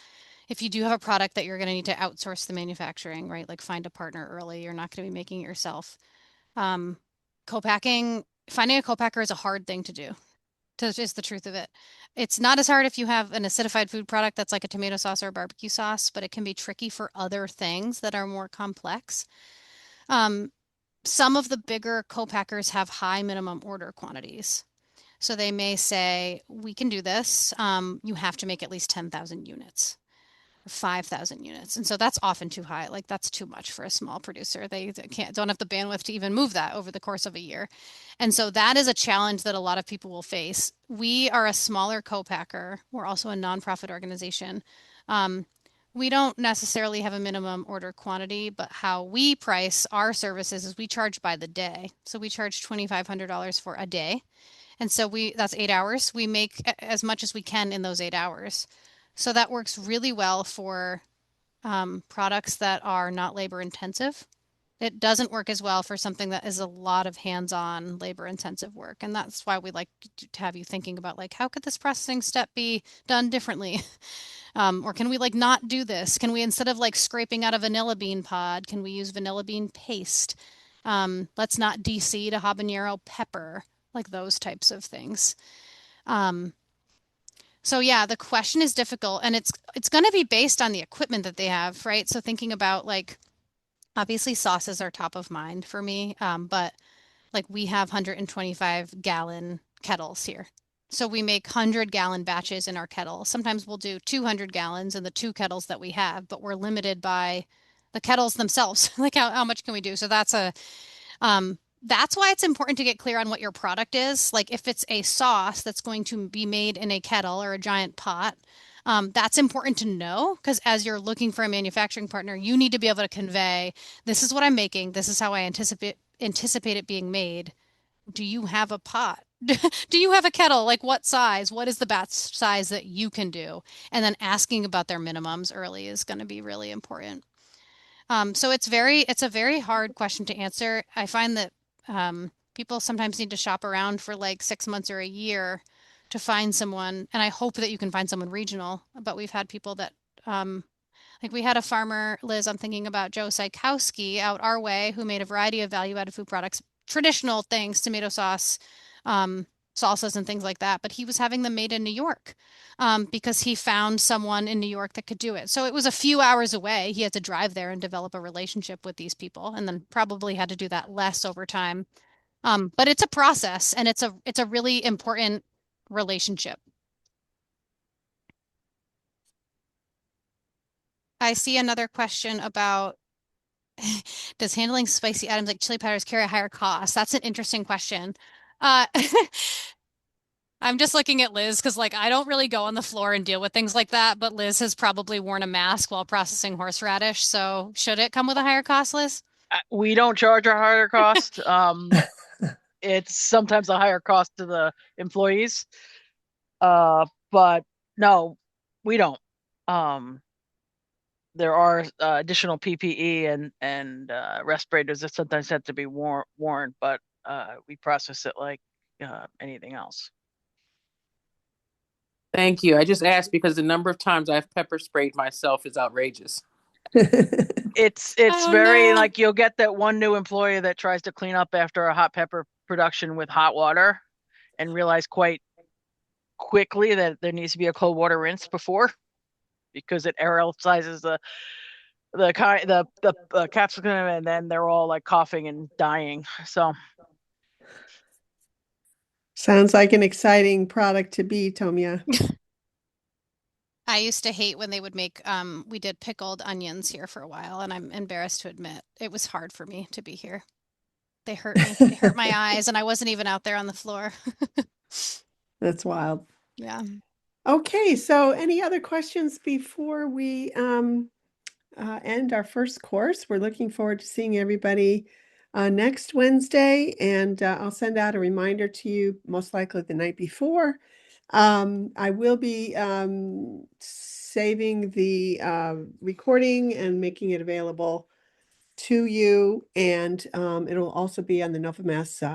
if you do have a product that you're going to need to outsource the manufacturing, right? Like find a partner early, you're not going to be making it yourself. Um, co-packing, finding a co-packer is a hard thing to do. That's just the truth of it. It's not as hard if you have an acidified food product that's like a tomato sauce or a barbecue sauce, but it can be tricky for other things that are more complex. Um, some of the bigger co-packers have high minimum order quantities. So they may say, we can do this. You have to make at least 10,000 units. 5,000 units. And so that's often too high. Like that's too much for a small producer. They don't have the bandwidth to even move that over the course of a year. And so that is a challenge that a lot of people will face. We are a smaller co-packer. We're also a nonprofit organization. We don't necessarily have a minimum order quantity, but how we price our services is we charge by the day. So we charge $2,500 for a day. And so that's 8 hours. We make as much as we can in those 8 hours. So that works really well for products that are not labor intensive. It doesn't work as well for something that is a lot of hands-on labor intensive work. And that's why we like to have you thinking about like, how could this processing step be done differently? Or can we like not do this? Can we, instead of like scraping out a vanilla bean pod, can we use vanilla bean paste? Let's not DC to habanero pepper, like those types of things. Um, so yeah, the question is difficult and it's going to be based on the equipment that they have, right? So thinking about like obviously sauces are top of mind for me, but like we have 125-gallon kettles here. So we make 100-gallon batches in our kettle. Sometimes we'll do 200 gallons in the 2 kettles that we have, but we're limited by the kettles themselves. Like how much can we do? So that's why it's important to get clear on what your product is. Like if it's a sauce that's going to be made in a kettle or a giant pot, that's important to know because as you're looking for a manufacturing partner, you need to be able to convey, this is what I'm making, this is how I anticipate it being made. Do you have a pot? Do you have a kettle? Like what size? What is the batch size that you can do? And then asking about their minimums early is going to be really important. So it's a very hard question to answer. I find that people sometimes need to shop around for like 6 months or a year to find someone, and I hope that you can find someone regional. But we've had people that like we had a farmer, Liz, I'm thinking about Joe Sykowski out our way, who made a variety of value-added food products, traditional things, tomato sauce, um, salsas and things like that. But he was having them made in New York because he found someone in New York that could do it. So it was a few hours away. He had to drive there and develop a relationship with these people, and then probably had to do that less over time. But it's a process, and it's a really important relationship. I see another question about does handling spicy items like chili powders carry a higher cost? That's an interesting question. Uh, I'm just looking at Liz because, like, I don't really go on the floor and deal with things like that, but Liz has probably worn a mask while processing horseradish. So, should it come with a higher cost, Liz? We don't charge a higher cost. It's sometimes a higher cost to the employees. But no, we don't. Um, there are additional PPE and respirators that sometimes have to be worn, but we process it like anything else. Thank you. I just asked because the number of times I've pepper sprayed myself is outrageous. It's Oh very no. like you'll get that one new employee that tries to clean up after a hot pepper production with hot water and realize quite quickly that there needs to be a cold water rinse before because it aerosolizes the capsicum and then they're all like coughing and dying. So Sounds like an exciting product to be, Tomia. I used to hate when they would make we did pickled onions here for a while, and I'm embarrassed to admit it was hard for me to be here. They hurt me. They hurt my eyes, and I wasn't even out there on the floor. That's wild. Yeah. Okay, so any other questions before we end our first course? We're looking forward to seeing everybody next Wednesday, and I'll send out a reminder to you most likely the night before I will be saving the recording and making it available to you, and it'll also be on the Nova Mass